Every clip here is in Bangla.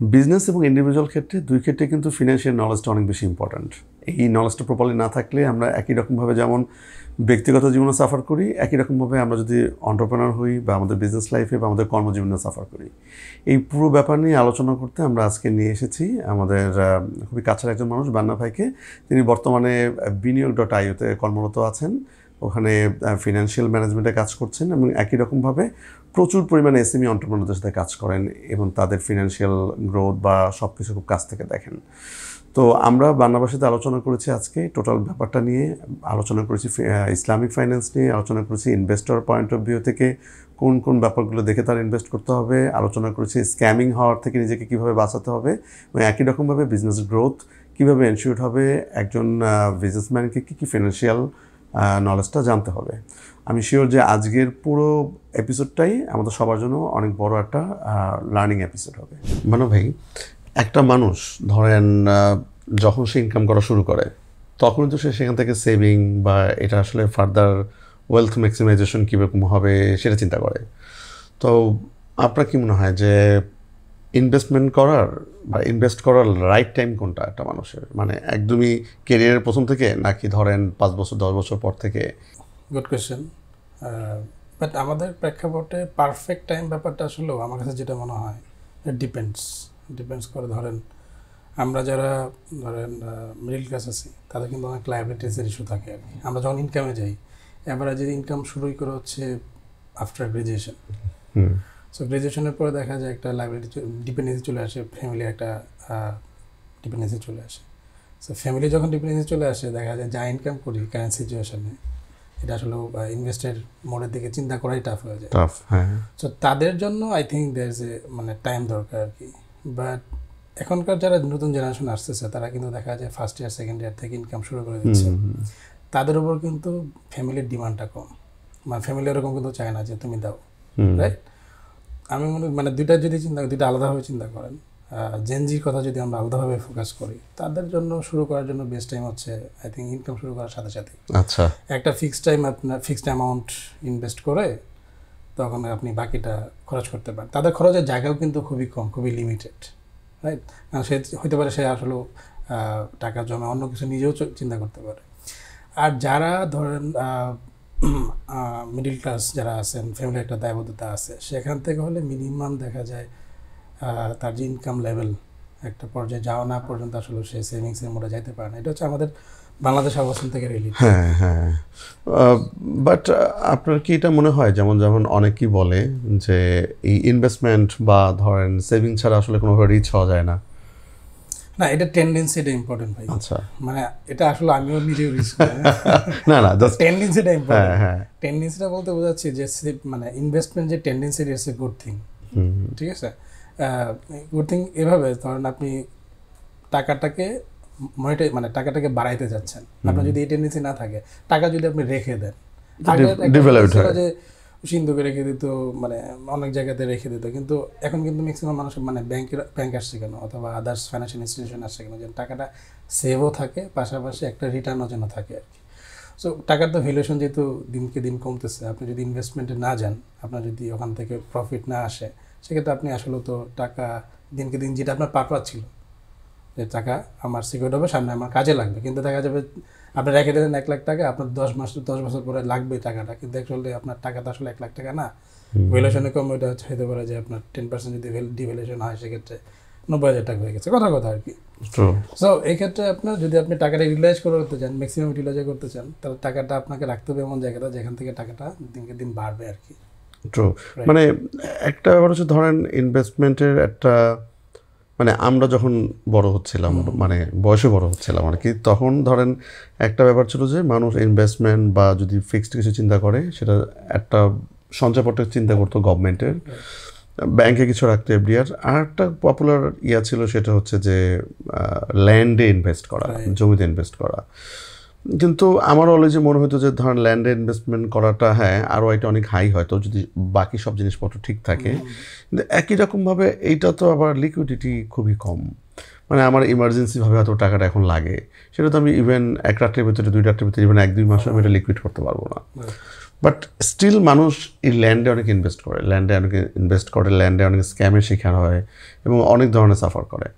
বিজনেস এবং ইন্ডিভিজুয়াল ক্ষেত্রে দুই ক্ষেত্রে কিন্তু ফিনান্সিয়াল নলেজটা অনেক বেশি ইম্পর্ট্যান্ট। এই নলেজটা প্রপারলি না থাকলে আমরা একই রকমভাবে যেমন ব্যক্তিগত জীবনে সাফার করি, একই রকমভাবে আমরা যদি এন্টারপ্রেনার হই বা আমাদের বিজনেস লাইফে বা আমাদের কর্মজীবনে সাফার করি। এই পুরো ব্যাপার নিয়ে আলোচনা করতে আমরা আজকে নিয়ে এসেছি আমাদের খুবই কাছের একজন মানুষ, বান্না ভাইকে। তিনি বর্তমানে বিনিয়োগ.io-তে কর্মরত আছেন, ওখানে ফিনান্সিয়াল ম্যানেজমেন্টে কাজ করছেন এবং একই রকমভাবে প্রচুর পরিমাণে এসএমই এন্টারপ্রেনারদের সাথে কাজ করেন এবং তাদের ফিনান্সিয়াল গ্রোথ বা সব কিছু খুব কাছ থেকে দেখেন। তো আমরা বান্নাবার সাথে আলোচনা করেছি আজকে টোটাল ব্যাপারটা নিয়ে, আলোচনা করেছি ইসলামিক ফাইন্যান্স নিয়ে, আলোচনা করেছি ইনভেস্টর পয়েন্ট অফ ভিউ থেকে কোন কোন ব্যাপারগুলো দেখে তার ইনভেস্ট করতে হবে, আলোচনা করেছি স্ক্যামিং হওয়ার থেকে নিজেকে কীভাবে বাঁচাতে হবে এবং একই রকমভাবে বিজনেস গ্রোথ কীভাবে এনশিওর হবে, একজন বিজনেসম্যানকে কী কী ফিনান্সিয়াল নলেজটা জানতে হবে। আমি শিওর যে আজকের পুরো এপিসোডটাই আমাদের সবার জন্য অনেক বড় একটা লার্নিং এপিসোড হবে। মানে ভাই, একটা মানুষ ধরেন যখন সে ইনকাম করা শুরু করে তখন তো সে সেখান থেকে সেভিং বা এটা আসলে ফার্দার ওয়েলথ ম্যাক্সিমাইজেশন কীরকম হবে সেটা চিন্তা করে। তো আপনার কি মনে হয় যে ইনভেস্টমেন্ট করার বা ইনভেস্ট করার রাইট টাইম কোনটা একটা মানুষের, মানে একদমই কেরিয়ারের প্রথম থেকে নাকি ধরেন 5 বছর 10 বছর পর থেকে? Good question. বাট আমাদের প্রেক্ষাপটে পারফেক্ট টাইম ব্যাপারটা আসলেও আমার কাছে যেটা মনে হয় ডিপেন্ডস করে। ধরেন আমরা যারা মিডল ক্লাস আছি তাদের কিন্তু অনেক লায়াবিলিটিসের ইস্যু থাকে আর কি। আমরা যখন ইনকামে যাই, অ্যাভারেজের ইনকাম শুরুই করে হচ্ছে আফটার গ্রাজুয়েশন। সো গ্রাজুয়েশনের পরে দেখা যায় একটা লায়াবিলিটি ডিপেন্ডেন্সি চলে আসে, ফ্যামিলির একটা ডিপেন্ডেন্সি চলে আসে। সো ফ্যামিলি যখন ডিপেন্ডেন্সি চলে আসে, দেখা যায় যা ইনকাম করি কারেন্ট সিচুয়েশনে এটা আসলে ইনভেস্টের মোড়ের দিকে চিন্তা করাই টাফ হয়ে যায়। সো তাদের জন্য I think there is a time দরকার আর কি। বাট এখনকার যারা নতুন জেনারেশন আসতেছে তারা কিন্তু দেখা যায় ফার্স্ট ইয়ার সেকেন্ড ইয়ার থেকে ইনকাম শুরু করে দিচ্ছে। তাদের উপর কিন্তু ফ্যামিলির ডিমান্ডটা কম, ফ্যামিলি এরকম কিন্তু চায় না যে তুমি দাও, রাইট? আমি দুইটা যদি দুইটা আলাদাভাবে চিন্তা করেন, জেনজির কথা যদি আমরা আলাদাভাবে ফোকাস করি, তাদের জন্য শুরু করার জন্য বেস্ট টাইম হচ্ছে আই থিঙ্ক ইনকাম শুরু করার সাথে সাথে একটা ফিক্সড অ্যামাউন্ট ইনভেস্ট করে তখন আপনি বাকিটা খরচ করতে পারেন। তাদের খরচের জায়গাও কিন্তু খুবই কম, খুবই লিমিটেড, রাইট? কারণ সে হতে পারে সে আসলে টাকা জমে অন্য কিছু নিজেও চিন্তা করতে পারে। আর যারা ধরেন মিডল ক্লাস যারা আছেন, ফ্যামিলির একটা দায়বদ্ধতা আছে, সেখান থেকে হলে মিনিমাম দেখা যায় তার যে ইনকাম লেভেল একটা পর্যায়ে যাওয়া না পর্যন্ত আসলে সে সেভিংসের মোড়ে যাইতে পারে না। এটা হচ্ছে আমাদের বাংলাদেশ অবস্থান থেকে রিলিজ। হ্যাঁ। বাট আপনার কি এটা মনে হয় যেমন অনেকেই বলে যে এই ইনভেস্টমেন্ট বা ধরেন সেভিং ছাড়া আসলে কোনোভাবে রিচ হওয়া যায় না? না, এটা টেন্ডেন্সিটা ইম্পর্টেন্ট ভাই। আচ্ছা, এটা আসলে আমিও নিজেও রিস্ক করি না জাস্ট টেন্ডেন্সিটা ইম্পর্টেন্ট। টেন্ডেন্সিটা বলতে বোঝাচ্ছি যে ইনভেস্টমেন্ট যে tendency it's a good thing, ঠিক আছে? গুড থিং এভাবে ধরেন আপনি টাকাটাকে টাকাটাকে বাড়াইতে যাচ্ছেন, আপনার যদি এই টেন্ডেন্সি না থাকে, টাকা যদি আপনি রেখে দেন, যে সিন্ধুকে রেখে দিত, অনেক জায়গাতে রেখে দিত, কিন্তু এখন কিন্তু ম্যাক্সিমাম মানুষ ব্যাংক আসছে কেন অথবা আদার্স ফাইন্যান্সিয়াল ইনস্টিটিউশন আসছে কেন, যে টাকাটা সেভও থাকে পাশাপাশি একটা রিটার্নও যেন থাকে আর কি। সো টাকার তো ভ্যালুয়েশন যেহেতু দিনকে দিন কমতেছে, আপনি যদি ইনভেস্টমেন্টে না যান, আপনার যদি ওখান থেকে প্রফিট না আসে, সেক্ষেত্রে আপনি আসলে তো টাকা দিনকে দিন, যেটা আপনার পারপাস ছিল যে টাকা আমার সিকিউর হবে, সামনে আমার কাজে লাগবে, কিন্তু দেখা যাবে আপনি রেখে দিলেন 1 লাখ টাকা, আপনার 10 বছর পরে লাগবে টাকাটা, কিন্তু অ্যাকচুয়ালি আপনার টাকাটা আসলে 1 লাখ টাকা না, ভ্যালুয়েশনে কম। ওইটা হতে পারে যে আপনার 10% যদি ডিভ্যালুয়েশন হয়, সেক্ষেত্রে 90,000 টাকা হয়ে গেছে, কথা আর কি। সো এই ক্ষেত্রে আপনার যদি আপনি টাকাটা ইউটিলাইজ করতে চান, ম্যাক্সিমাম ইউটিলাইজ করতে চান, তাহলে টাকাটা আপনাকে রাখতে হবে এমন জায়গাটা যেখান থেকে টাকাটা দিনকে দিন বাড়বে আর কি। একটা ব্যাপার হচ্ছে ধরেন ইনভেস্টমেন্টের একটা আমরা যখন বড় হচ্ছিলাম, বয়সে বড় হচ্ছিলাম আর কি, তখন ধরেন একটা ব্যাপার ছিল যে মানুষ ইনভেস্টমেন্ট বা যদি ফিক্সড কিছু চিন্তা করে, সেটা একটা সঞ্চয়পত্রের চিন্তা করতো গভর্নমেন্টের, ব্যাংকে কিছু রাখতো এফডিআর। আর একটা পপুলার ছিল, সেটা হচ্ছে যে ল্যান্ডে ইনভেস্ট করা, জমিতে ইনভেস্ট করা। কিন্তু আমার অলওয়েজ মনে হতো যে ধরেন ল্যান্ডে ইনভেস্টমেন্ট করাটা আরও এটা অনেক হাই হয়তো যদি বাকি সব জিনিসপত্র ঠিক থাকে, কিন্তু একই রকমভাবে এইটা তো আবার লিকুইডিটি খুবই কম। আমার ইমার্জেন্সিভাবে হয়তো টাকাটা এখন লাগে, সেটা তো আমি ইভেন 1 রাত্রের ভিতরে 2 রাত্রের ভিতরে ইভেন 1-2 মাসে আমি এটা লিকুইড করতে পারবো না। বাট স্টিল মানুষ এই ল্যান্ডে অনেক ইনভেস্ট করে, ল্যান্ডে অনেক স্ক্যামের শিকার হয় এবং অনেক ধরনের সাফার করে।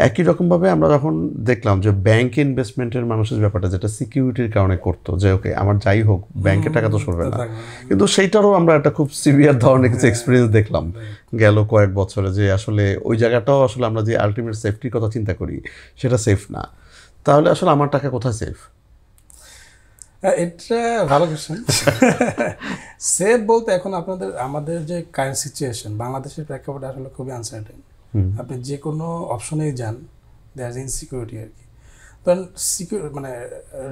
একই রকমভাবে আমরা যখন দেখলাম যে ব্যাংকে ইনভেস্টমেন্টের মানুষের ব্যাপারটা যেটা সিকিউরিটির কারণে করতো, যে ওকে আমার যাই হোক ব্যাংকের টাকা তো সরবে না, কিন্তু সেইটারও আমরা একটা খুব সিভিয়ার ধরনের কিছু এক্সপিরিয়েন্স দেখলাম গেল কয়েক বছরে, যে আসলে ওই জায়গাটাও আসলে আমরা যে আলটিমেট সেফটির কথা চিন্তা করি সেটা সেফ না। তাহলে আসলে আমার টাকা কোথায় সেফ? এটা ভালো কোয়েশ্চেন। সেফ বলতে এখন আমাদের যে কারেন্ট সিচুয়েশন, বাংলাদেশের প্রেক্ষাপটে আসলে খুবই আনসার্টেন। আপনি যে কোনো অপশনেই যান, দেয়ার ইজ ইনসিকিউরিটি আর কি। তখন মানে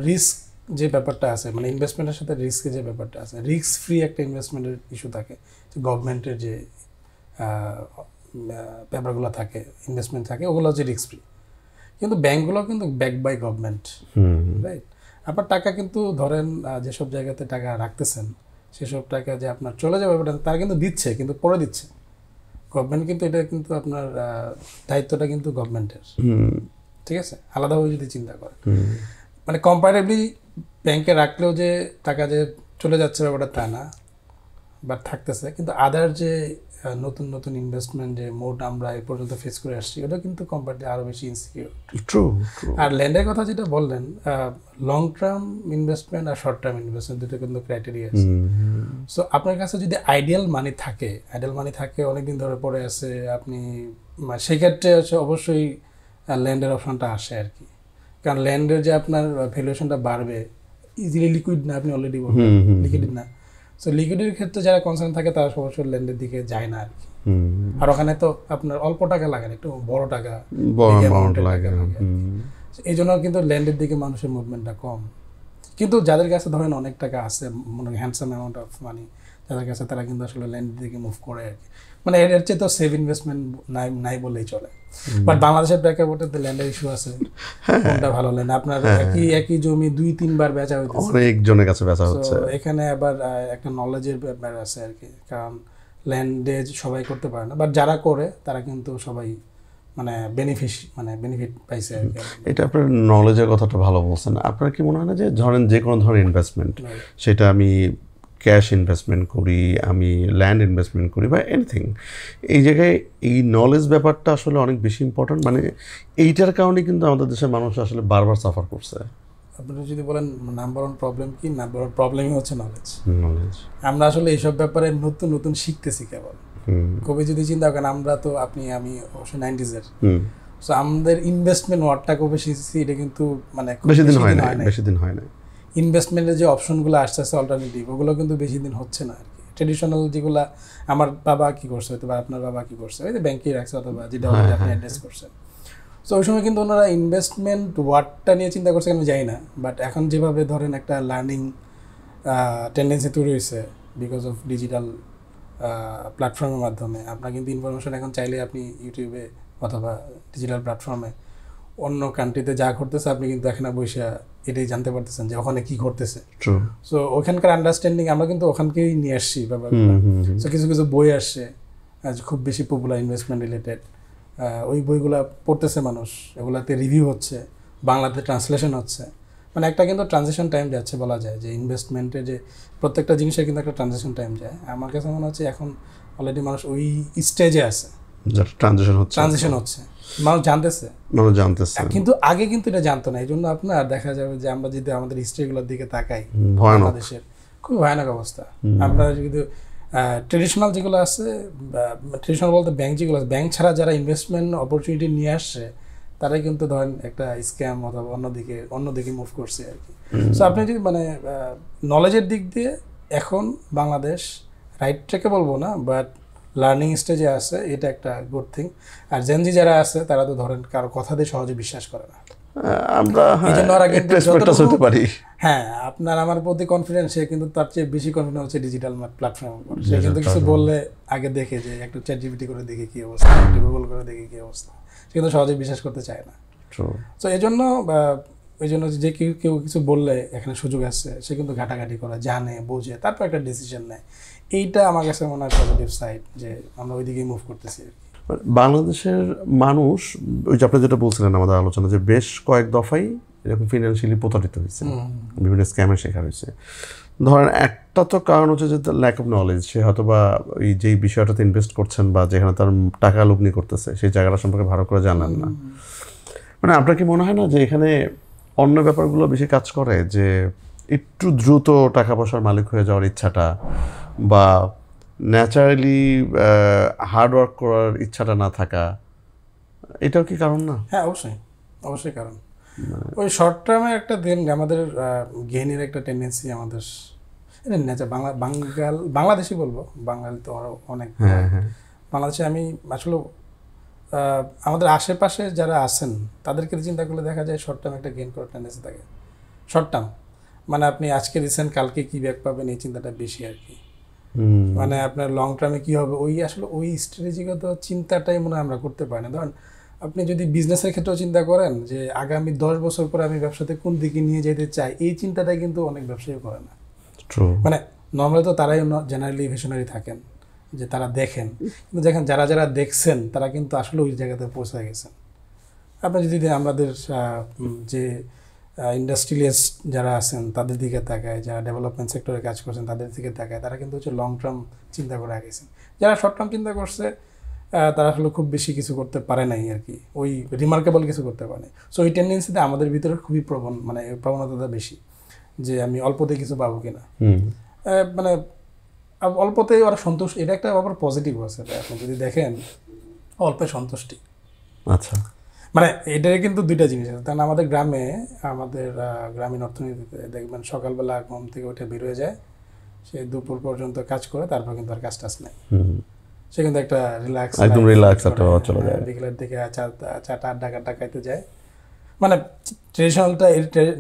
রিস্ক যে ব্যাপারটা আছে, মানে ইনভেস্টমেন্টের সাথে রিস্কের যে ব্যাপারটা আছে, রিস্ক ফ্রি একটা ইনভেস্টমেন্টের ইস্যু থাকে, যে গভর্নমেন্টের যে পেপারগুলো থাকে, ইনভেস্টমেন্ট থাকে, ওগুলো হচ্ছে রিস্ক ফ্রি। কিন্তু ব্যাঙ্কগুলো কিন্তু ব্যাক বাই গভর্নমেন্ট, রাইট? আপনার টাকা কিন্তু ধরেন যেসব জায়গাতে টাকা রাখতেছেন সেসব টাকা যে আপনার চলে যাবে তারা কিন্তু দিচ্ছে, কিন্তু পরে দিচ্ছে গভর্নমেন্ট। কিন্তু এটা কিন্তু আপনার দায়িত্বটা কিন্তু গভর্নমেন্টের, ঠিক আছে, আলাদাভাবে যদি চিন্তা করেন। মানে কম্পারেটিভলি ব্যাংকে রাখলেও যে টাকা যে চলে যাচ্ছে ব্যাপারটা তা না, বাট থাকতেছে। কিন্তু আদার যে নতুন নতুন ইনভেস্টমেন্ট যে মোড আমরা এই পর্যন্ত ফেস করে আসছি, ওটা কিন্তু কম্পারেটিভলি আরও বেশি ইনসিকিউর। ট্রু। আর ল্যান্ডের কথা যেটা বললেন, লং টার্ম ইনভেস্টমেন্ট আর শর্ট টার্ম ইনভেস্টমেন্ট দুটো কিন্তু ক্রাইটেরিয়া আছে। সো আপনার কাছে যদি আইডিয়াল মানি থাকে অনেকদিন ধরে পড়ে আছে, আপনি সেক্ষেত্রে হচ্ছে অবশ্যই ল্যান্ডের অপশনটা আসে আর কি। কারণ ল্যান্ডের যে আপনার ভ্যালুয়েশনটা বাড়বে, ইজিলি লিকুইড না, আপনি অলরেডি বলবেন লিকুইড না। সো লিকুইডের ক্ষেত্রে যারা কনসার্ন থাকে তারা অবশ্যই ল্যান্ডের দিকে যায় না আর কি। আর ওখানে তো আপনার অল্প টাকা লাগে না, একটু বড় টাকা লাগে। এই জন্য কিন্তু ল্যান্ডের দিকে মানুষের মুভমেন্টটা কম। কিন্তু যাদের কাছে ধরেন অনেক টাকা আছে, মনে হ্যান্ডসাম অ্যামাউন্ট অফ মানি যাদের কাছে, তারা কিন্তু আসলে ল্যান্ডের দিকে মুভ করে আর কি। মানে এর চেয়ে তো সেভ ইনভেস্টমেন্ট নাই বললেই চলে। বাট বাংলাদেশের প্রেক্ষাপটে তো ল্যান্ডের ইস্যু আছে, কোনটা ভালো ল্যান্ড আপনার একই জমি 2-3 বার বেচা হইতেছে, অনেকজনের কাছে বেচা হচ্ছে। এখানে আবার একটা নলেজের ব্যাপার আছে আর কি, কারণ ল্যান্ডে সবাই করতে পারে না, বাট যারা করে তারা কিন্তু সবাই মানে বেনিফিট পাইছে আর কি। এটা আপনার নলেজের কথাটা ভালো বলছেন। আপনার কি মনে হয় না যে ধরেন যে কোনো ধরনের ইনভেস্টমেন্ট, সেটা আমি ক্যাশ ইনভেস্টমেন্ট করি, আমি ল্যান্ড ইনভেস্টমেন্ট করি বা এনিথিং, এই জায়গায় এই নলেজ ব্যাপারটা আসলে অনেক বেশি ইম্পর্ট্যান্ট। মানে এইটার কারণে কিন্তু আমাদের দেশের মানুষ আসলে বারবার সাফার করছে। আপনি যদি বলেন নাম্বার ওয়ান প্রবলেম কি, নাম্বার ওয়ান প্রবলেমই হচ্ছে নলেজ। আমরা আসলে এইসব ব্যাপারে নতুন নতুন শিখতেছি কেবল। কবি যদি চিন্তা করেন, আমরা তো আমি অবশ্যই 90s-এর, সো আমাদের ইনভেস্টমেন্ট ওয়ার্ডটা কবে শিখছি, এটা কিন্তু মানে বেশি দিন হয় না। ইনভেস্টমেন্টের যে অপশনগুলো আসছে অল্টারনেটিভ, ওগুলো কিন্তু বেশি দিন হচ্ছে না আর কি। ট্রেডিশনাল যেগুলো আমার বাবা কি করছে, অথবা আপনার বাবা কি করছে, ওই যে ব্যাংকেই রাখছে, অথবা যেটা আপনি অ্যাড্রেস করছেন। সো ওই সময় কিন্তু ওনারা ইনভেস্টমেন্ট ওয়ার্ডটা নিয়ে চিন্তা করছে, আমি জানি না। বাট এখন যেভাবে ধরেন একটা লার্নিং টেন্ডেন্সি তৈরি হয়েছে বিকজ অফ ডিজিটাল প্ল্যাটফর্মের মাধ্যমে, আপনার কিন্তু ইনফরমেশন এখন চাইলে আপনি ইউটিউবে অথবা ডিজিটাল প্ল্যাটফর্মে অন্য কান্ট্রিতে যা ঘটতেছে আপনি কিন্তু এখানে বসে এটাই জানতে পারতেছেন যে ওখানে কি ঘটতেছে। সো ওখানকার আন্ডারস্ট্যান্ডিং আমরা কিন্তু ওখানকেই নিয়ে আসছি ব্যাপারগুলো। সো কিছু কিছু বই আসছে খুব বেশি পপুলার ইনভেস্টমেন্ট রিলেটেড, ওই বইগুলো পড়তেছে মানুষ, এগুলাতে রিভিউ হচ্ছে, বাংলাতে ট্রান্সলেশন হচ্ছে। মানে একটা কিন্তু ট্রানজিশন টাইম যাচ্ছে বলা যায়, যে ইনভেস্টমেন্টের যে প্রত্যেকটা জিনিসের কিন্তু একটা ট্রানজিশন টাইম যায়। আমার কাছে মনে হচ্ছে এখন অলরেডি মানুষ ওই স্টেজে আছে, ট্রানজিশন হচ্ছে, মানুষ জানতেছে। কিন্তু আগে কিন্তু এটা জানতো না। এই জন্য আপনার দেখা যাবে যে আমরা যদি আমাদের হিস্ট্রিগুলোর দিকে তাকাই, বাংলাদেশের খুব ভয়ানক অবস্থা। আপনারা কিন্তু ট্রেডিশনাল যেগুলো আছে, ট্রেডিশনাল বলতে ব্যাংক যেগুলো আছে, ব্যাংক ছাড়া যারা ইনভেস্টমেন্ট অপরচুনিটি নিয়ে আসছে, তারাই কিন্তু ধরেন একটা স্ক্যাম অথবা অন্যদিকে মুভ করছে আর কি। সো আপনি যদি মানে নলেজের দিক দিয়ে এখন বাংলাদেশ রাইট ট্র্যাকে বলবো না, বাট লার্নিং স্টেজে আছে, এটা একটা গুড থিং। আর জেনজি যারা আছে তারা তো ধরেন কারো কথা দিয়ে সহজে বিশ্বাস করে না। আমরা হ্যাঁ, আপনার আমার প্রতি কনফিডেন্স, সে কিন্তু তার চেয়ে বেশি কনফিডেন্স হচ্ছে ডিজিটাল প্ল্যাটফর্মের উপর। সে কিন্তু কিছু বললে আগে দেখে, যে একটু চ্যাটজিপিটি করে দেখে কি অবস্থা, একটু গুগল করে দেখে কি অবস্থা, সে কিন্তু সহজে বিশ্বাস করতে চায় না। তো এই জন্য যে কেউ কিছু বললে এখানে সুযোগ আছে, সে কিন্তু ঘাটাঘাটি করে, জানে, বোঝে, তারপর একটা ডিসিশন নেয়। এইটা আমার কাছে মনে হয় পজিটিভ সাইড, যে আমরা ওইদিকেই মুভ করতেছি আর কি। বাংলাদেশের মানুষ, ওই যে আপনি যেটা বলছিলেন আমাদের আলোচনা, যে বেশ কয়েক দফাই এরকম ফিনান্সিয়ালি প্রতারিত হয়েছে, বিভিন্ন স্ক্যামের শিকার হয়েছে। ধরেন একটা তো কারণ হচ্ছে যে ল্যাক অফ নলেজ, সে হয়তো বা ওই যেই বিষয়টাতে ইনভেস্ট করছেন বা যেখানে তার টাকা লগ্নি করতেছে সেই জায়গাটা সম্পর্কে ভালো করে জানেন না। মানে আপনার কি মনে হয় না যে এখানে অন্য ব্যাপারগুলো বেশি কাজ করে, যে একটু দ্রুত টাকা পয়সার মালিক হয়ে যাওয়ার ইচ্ছাটা বা ন্যাচারালি হার্ডওয়ার্ক করার ইচ্ছাটা না থাকা, এটাও কি কারণ না? হ্যাঁ, অবশ্যই অবশ্যই কারণ ওই শর্ট টার্মে একটা দিন আমাদের গেইনের একটা টেন্ডেন্সি আমাদের নেচার বাংলাদেশি বলবো, বাঙালি তো আরও অনেক। বাংলাদেশে আমি আসলে আমাদের আশেপাশে যারা আছেন তাদেরকে চিন্তা করলে দেখা যায় শর্ট টার্ম একটা গেইন করার টেন্ডেন্সি থাকে। শর্ট টার্ম মানে আপনি আজকে রিসেন্ট কালকে কি ব্যাক পাবেন এই চিন্তাটা বেশি আর কি। মানে আপনার লং টার্মে কি হবে ওই আসলে ওই স্ট্র্যাটেজিগত চিন্তাটাই মনে হয় আমরা করতে পারি না। ধরেন আপনি যদি বিজনেসের ক্ষেত্রেও চিন্তা করেন যে আগামী 10 বছর পরে আমি ব্যবসাতে কোন দিকে নিয়ে যেতে চাই, এই চিন্তাটাই কিন্তু অনেক ব্যবসায়ী করে না। মানে নর্মালি তো তারাই জেনারেলি ভিশনারি থাকেন যে তারা দেখেন, কিন্তু দেখেন যারা যারা দেখছেন তারা কিন্তু আসলে ওই জায়গাতে পৌঁছে গেছেন। আপনি যদি আমাদের যে ইন্ডাস্ট্রিয়ালিস্ট যারা আছেন তাদের দিকে তাকায়, যারা ডেভেলপমেন্ট সেক্টরে কাজ করছেন তাদের দিকে তাকায়, তারা কিন্তু হচ্ছে লং টার্ম চিন্তা করে গেছেন। যারা শর্ট টার্ম চিন্তা করছে তারা আসলে খুব বেশি কিছু করতে পারে নাই আর কি, ওই রিমার্কেবল কিছু করতে পারে নাই। সো ওই টেন্ডেন্সিতে আমাদের ভিতরে খুবই মানে প্রবণতাটা বেশি যে আমি অল্পতে কিছু পাবো কিনা, মানে অল্পতেই ওরা সন্তুষ্ট। এটা একটা আবার পজিটিভ আছে আপনি যদি দেখেন, অল্পে সন্তুষ্টি। আচ্ছা, মানে এটার কিন্তু দুইটা জিনিস আছে। কারণ আমাদের গ্রামে, আমাদের গ্রামীণ অর্থনীতিতে দেখবেন সকালবেলা ঘুম থেকে উঠে বের হয়ে যায়, সে দুপুর পর্যন্ত কাজ করে, তারপর কিন্তু আর কাজ টাজ নেই, সে কিন্তু একটা একদম রিল্যাক্স একটা চলে যায়, বিকেলের দিকে চাটা আড্ডা খাইতে যায়। মানে ট্রেডিশনালটা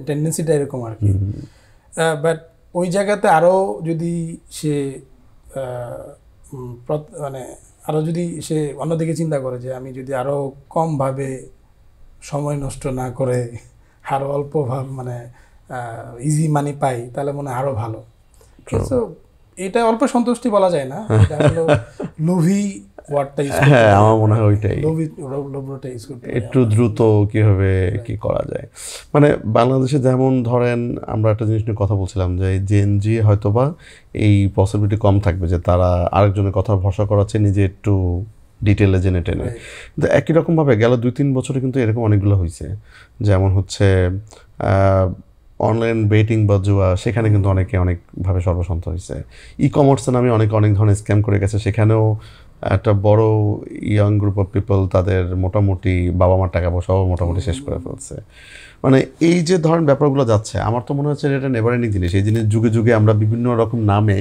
টেন্ডেন্সিটা এরকম আর কি। বাট ওই জায়গাতে আরও যদি সে মানে আরও যদি সে অন্যদিকে চিন্তা করে যে আমি যদি আরও কমভাবে সময় নষ্ট না করে আরও অল্প মানে ইজি মানি পাই, তাহলে মনে হয় আরও ভালো। কিন্তু এটা অল্প সন্তুষ্টি বলা যায় না, এটা আসলে লোভী ওয়ার্ডটা ইউজ করতে। হ্যাঁ, আমার মনে হয় ওইটাই, লোভটা ইউজ করতে একটু দ্রুত কিভাবে কি করা যায়। মানে বাংলাদেশে যেমন ধরেন আমরা একটা জিনিস নিয়ে কথা বলছিলাম যে জেনজি হয়তোবা এই পসিবিলিটি কম থাকবে যে তারা আরেকজনের কথা ভরসা করাচ্ছে, নিজে একটু ডিটেলে জেনে টেনে। কিন্তু একই রকমভাবে গেল 2-3 বছরে কিন্তু এরকম অনেকগুলো হয়েছে, যেমন হচ্ছে অনলাইন বেটিং বা জুয়া, সেখানে কিন্তু অনেকে অনেকভাবে সর্বসন্ত হয়েছে। ই কমার্সের নামে অনেক ধরনের স্ক্যাম করে গেছে, সেখানেও একটা বড় ইয়াং গ্রুপ অফ পিপল তাদের মোটামুটি বাবা মার টাকা পয়সাও মোটামুটি শেষ করে ফেলছে। মানে এই যে ধরেন ব্যাপারগুলো যাচ্ছে, আমার তো মনে হচ্ছে এটা নেভার এন্ডিং জিনিস। এই জিনিস যুগে যুগে আমরা বিভিন্ন রকম নামে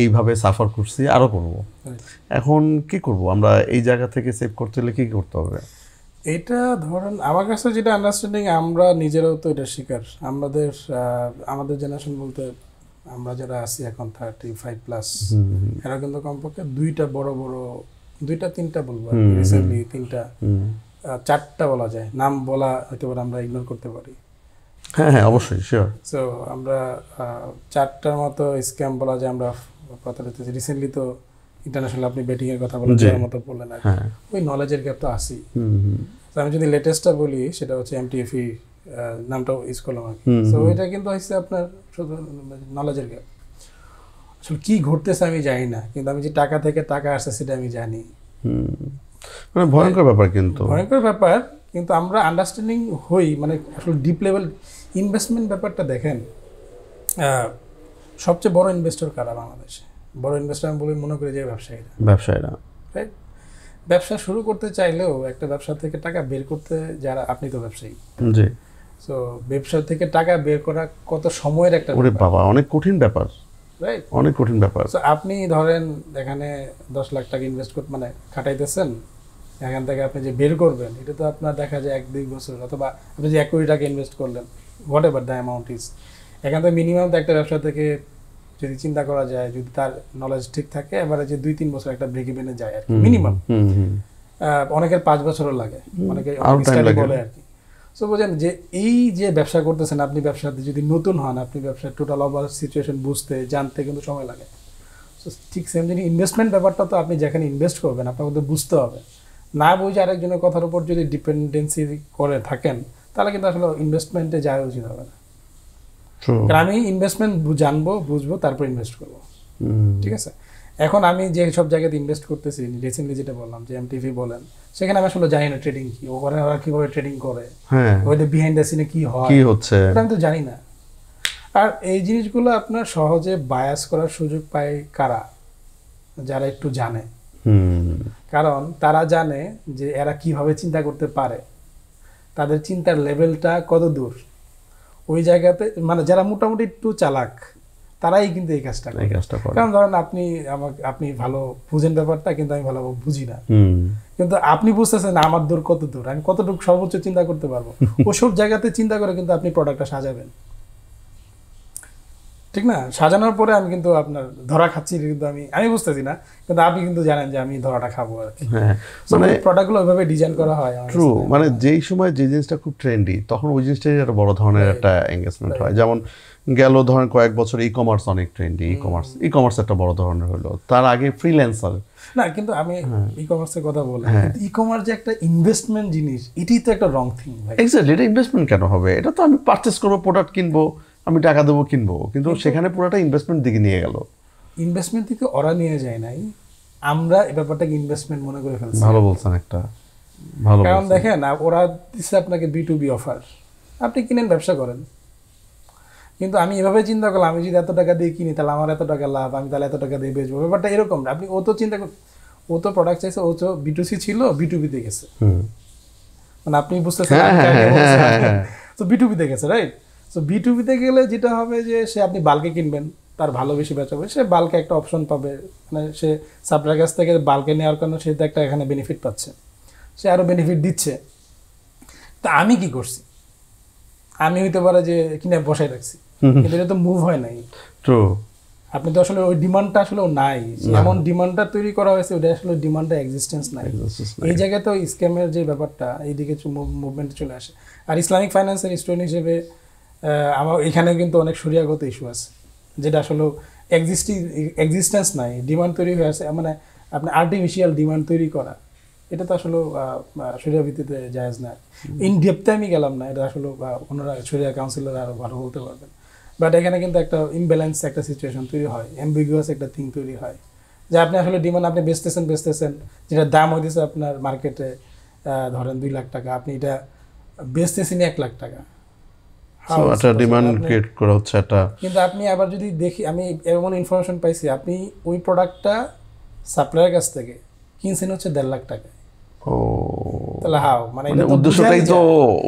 এইভাবে সাফার করছি, আরও করব। এখন কি করব আমরা এই জায়গা থেকে সেভ করতে হলে কী করতে হবে? এটা ধরেন আমার কাছে যেটা আন্ডারস্ট্যান্ডিং, আমরা নিজেরাও তো এটা শিকার। আমাদের জেনারেশন বলতে আমরা যারা আছি এখন 35+, এরা কিন্তু কমপক্ষে দুইটা তিনটা বলবো রিসেন্টলি, 3টা 4টা বলা যায়, নাম বলা হয়তো আমরা ইগনোর করতে পারি। হ্যাঁ, অবশ্যই, শিওর। সো আমরা 4টার মতো স্ক্যাম বলা যায় আমরা প্রতারিত। রিসেন্টলি তো ইন্টারন্যাশনাল আপনি বেটিং এর কথা বলার মতো বললেন আর ওই নলেজের গ্যাপ তো আসি। আমি যদি লেটেস্টটা বলি সেটা হচ্ছে MTFE নামটাও ইউজ করলাম আর কি। সো এটা কিন্তু হচ্ছে আপনার শুধু নলেজের গ্যাপ। আসলে কি ঘটতেছে আমি জানি না, কিন্তু আমি যে টাকা থেকে টাকা আসছে সেটা আমি জানি। মানে ভয়ঙ্কর ব্যাপার, কিন্তু ভয়ঙ্কর ব্যাপার, কিন্তু আমরা আন্ডারস্ট্যান্ডিং হই। মানে আসলে ডিপ লেভেল ইনভেস্টমেন্ট ব্যাপারটা দেখেন, সবচেয়ে বড় ইনভেস্টর কারা বাংলাদেশে? বড় ইনভেস্টর আমি বলে মনে করি যে ব্যবসায়ীরা। রাইট? ব্যবসা শুরু করতে চাইলেও একটা ব্যবসা থেকে টাকা বের করতে, যারা আপনি তো ব্যবসায়ী, জি, সো ব্যবসা থেকে টাকা বের করা কত সময়ের একটা ওরে বাবা, অনেক কঠিন ব্যাপার, রাইট? অনেক কঠিন ব্যাপার। সো আপনি ধরেন এখানে 10 লাখ টাকা ইনভেস্ট করতে মানে খাটাইতেছেন, এখান থেকে আপনি যে বের করবেন এটা তো আপনার দেখা যায় 1-2 বছর, অথবা আপনি যে 1 কোটি টাকা ইনভেস্ট করলেন, what ever the amount is, এখান থেকে মিনিমাম একটা ব্যবসা থেকে যদি চিন্তা করা যায়, যদি তার নলেজ ঠিক থাকে, এবারে যে 2-3 বছর একটা ব্রেক ইভেনে যায় আর কি মিনিমাম। অনেকের 5 বছরও লাগে, অনেকে বলে আর কি। সো বোঝেন যে এই যে ব্যবসা করতেছেন আপনি, ব্যবসাতে যদি নতুন হন, আপনি ব্যবসার টোটাল ওভার সিচুয়েশন বুঝতে জানতে কিন্তু সময় লাগে। সো ঠিক সেম জিনিস ইনভেস্টমেন্ট ব্যাপারটা, তো আপনি যেখানে ইনভেস্ট করবেন আপনার মধ্যে বুঝতে হবে। না বুঝে আরেকজনের কথার উপর যদি ডিপেন্ডেন্সি করে থাকেন, তাহলে কিন্তু আসলে ইনভেস্টমেন্টে যাওয়া উচিত হবে না। কারণ আমি ইনভেস্টমেন্ট জানবো, বুঝবো, তারপর ইনভেস্ট করবো। ঠিক আছে, এখন আমি যে সব জায়গাতে ইনভেস্ট করতেছি, রিসেন্টলি যেটা বললাম যে এমটিভি বলেন, সেখানে আমি আসলে জানি না ট্রেডিং কি, ওখানে ওরা কিভাবে ট্রেডিং করে, ওদের বিহাইন্ড দ্য সিনে কি হয়, কি হচ্ছে, এটা আমি তো জানি না। আর এই জিনিসগুলো আপনার সহজে বায়াস করার সুযোগ পায় কারা? যারা একটু জানে। কারণ তারা জানে যে এরা কিভাবে চিন্তা করতে পারে, তাদের চিন্তার লেভেলটা কত দূর। ওই জায়গাতে মানে যারা মোটামুটি একটু চালাক তারাই কিন্তু এই কাজটা করে। কারণ ধরেন আপনি ভালো বুঝেন ব্যাপারটা, কিন্তু আমি ভালো বুঝি না, কিন্তু আপনি বুঝতেছেন আমার দূর কত দূর, আমি কতটুকু সর্বোচ্চ চিন্তা করতে পারবো, ওসব জায়গাতে চিন্তা করে কিন্তু আপনি প্রোডাক্টটা সাজাবেন, ঠিক না? সাজানোর পরে আমি কিন্তু আপনার ধরা খাচ্ছি, কিন্তু আমি বুঝতেছি না, কিন্তু আপনি কিন্তু জানেন যে আমি ধরাটা খাবো আর কি। মানে প্রোডাক্টগুলো ওইভাবে ডিজাইন করা হয়। ট্রু, মানে যেই সময় যে জিনিসটা খুব ট্রেন্ডি, তখন ওই জিনিসটাই একটা বড় ধরনের একটা এঙ্গেজমেন্ট হয়। যেমন গেল ধরেন কয়েক বছর ই কমার্স অনেক ট্রেন্ডি, ই কমার্স একটা বড় ধরনের হলো। তার আগে ফ্রিল্যান্সার না, কিন্তু আমি ই কমার্সের কথা বলি, ই কমার্স যে একটা ইনভেস্টমেন্ট জিনিস, এটাই তো একটা রং থিং ভাই। এক্স্যাক্টলি, এটা ইনভেস্টমেন্ট কেন হবে? এটা তো আমি পারচেস করবো, প্রোডাক্ট কিনবো, আমি টাকা দেবো, কিনবো, কিন্তু সেখানে পুরোটা ইনভেস্টমেন্ট দিকে নিয়ে গেল। ইনভেস্টমেন্ট দিকে ওরা নিয়ে যায় নাই, আমরা এই ব্যাপারটাকে ইনভেস্টমেন্ট মনে করে ফেলছি। ভালো বলছেন, একটা ভালো। কারণ দেখেন, ওরা দিচ্ছে আপনাকে B2B অফার, আপনি কিনেন, ব্যবসা করেন। কিন্তু আমি এভাবে চিন্তা করলাম, আমি যদি এত টাকা দিয়ে কিনি তাহলে আমার এত টাকা লাভ, আমি তাহলে এত টাকা দিয়ে বেচবো। ব্যাপারটা এরকম না। আপনি ও তো চিন্তা কর, ও তো প্রোডাক্ট চাইছে, ও তো B2C ছিল, B2B তে গেছে। মানে আপনি বুঝতেছেন, তো B2B তে গেছে, রাইট? তো B2B তে গেলে যেটা হবে যে সে আপনি বাল্কে কিনবেন, তার ভালো বেশি বেচাবে, সে বাল্কে একটা অপশন পাবে, মানে সে সাপ্লায়ার কাছ থেকে বাল্কে নেওয়ার কারণে সে তো একটা এখানে বেনিফিট পাচ্ছে, সে আরও বেনিফিট দিচ্ছে। তা আমি কি করছি? আমি হইতে পারে যে কিনে বসাই রাখছি, কিন্তু এটা তো মুভ হয় নাই। ট্রু, আপনি তো আসলে ওই ডিমান্ডটা আসলে নাই, এমন ডিমান্ডটা তৈরি করা হয়েছে, ওটা আসলে ডিমান্ডটা এক্সিস্টেন্স নাই। এই জায়গায় তো স্ক্যামের যে ব্যাপারটা এইদিকে মুভমেন্টে চলে আসে। আর ইসলামিক ফাইন্যান্সের স্টুডেন্ট হিসেবে আমার এখানে কিন্তু অনেক শরিয়াগত ইস্যু আছে, যেটা আসলে এক্সিস্টেন্স নাই, ডিমান্ড তৈরি হয়ে আছে, মানে আপনি আর্টিফিশিয়াল ডিমান্ড তৈরি করা, এটা তো আসলে শরিয়া ভিত্তিতে জায়েজ না। ইন ডেপথে আমি গেলাম না, এটা আসলে ওনারা শরিয়া কাউন্সিলর আরও ভালো বলতে পারবেন। বাট এখানে কিন্তু একটা ইমব্যালেন্স একটা সিচুয়েশন তৈরি হয়, অ্যাম্বিগুয়াস একটা থিং তৈরি হয়, যে আপনি আসলে ডিমান্ড আপনি বেচতেছেন, যেটা দাম হইতেছে আপনার মার্কেটে ধরেন 2 লাখ টাকা, আপনি এটা বেচতেছেন 1 লাখ টাকা। একটা ডিমান্ড ক্রিয়েট করা হচ্ছে একটা। কিন্তু আপনি আবার যদি দেখি, আমি এমন ইনফরমেশন পাইছি, আপনি ওই প্রোডাক্টটা সাপ্লায়ার কাছ থেকে কিনছেন হচ্ছে 1.5 লাখ টাকা। তাহলে হাও, মানে উদ্দেশ্যটাই তো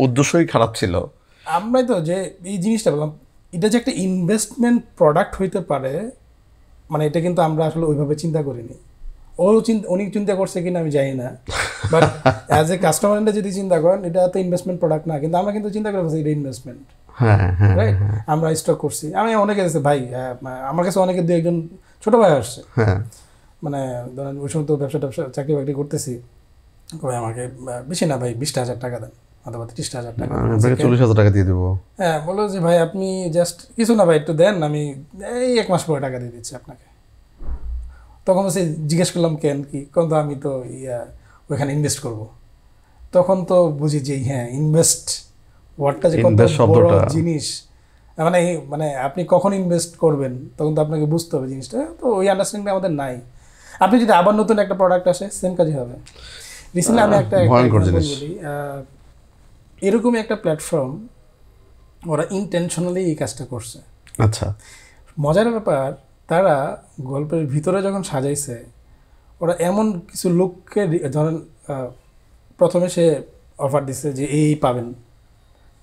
উদ্দেশ্যই খারাপ ছিল। আমরাই তো যে এই জিনিসটা বললাম, এটা যে একটা ইনভেস্টমেন্ট প্রোডাক্ট হইতে পারে, মানে এটা কিন্তু আমরা আসলে ওইভাবে চিন্তা করিনি। উনি চিন্তা করছে কিনা আমি জানি না, বাট অ্যাজ এ কাস্টমার যদি চিন্তা করেন, এটা তো ইনভেস্টমেন্ট প্রোডাক্ট না, কিন্তু আমরা কিন্তু চিন্তা করে ফেলছি এটা ইনভেস্টমেন্ট। রাইট, আমরা স্টক করছি। আমি অনেকে আছে ভাই, আমার কাছে অনেকে 2-1 ছোট ভাই আসছে, মানে ধরেন ওই সময় তো ব্যবসা চাকরি বাকরি করতেছি, আমাকে বেশি না ভাই 20,000 টাকা দেন, অথবা 30,000 টাকা, 40,000 টাকা দিয়ে দেবো। হ্যাঁ, বলো যে ভাই আপনি জাস্ট কিছু না ভাই একটু দেন, আমি এই 1 মাস পরে টাকা দিয়ে দিচ্ছি আপনাকে। তখন সে জিজ্ঞেস করলাম কেন, কি কোন, তো আমি তো ওইখানে ইনভেস্ট করব। তখন তো বুঝি যে হ্যাঁ, ইনভেস্ট ওয়ার্ডটা যে কত বড় জিনিস, মানে আপনি কখন ইনভেস্ট করবেন তখন তো আপনাকে বুঝতে হবে জিনিসটা। তো ওই আন্ডারস্ট্যান্ডিং আমাদের নাই। আপনি যদি আবার নতুন একটা প্রোডাক্ট আসে, সেম কাজই হবে। রিসেন্টলি আমি একটা বলি, এরকমই একটা প্ল্যাটফর্ম, ওরা ইনটেনশনালি এই কাজটা করছে। আচ্ছা, মজার ব্যাপার, তারা গল্পের ভিতরে যখন সাজাইছে, ওরা এমন কিছু লোককে ধরেন, প্রথমে সে অফার দিছে যে এই পাবেন,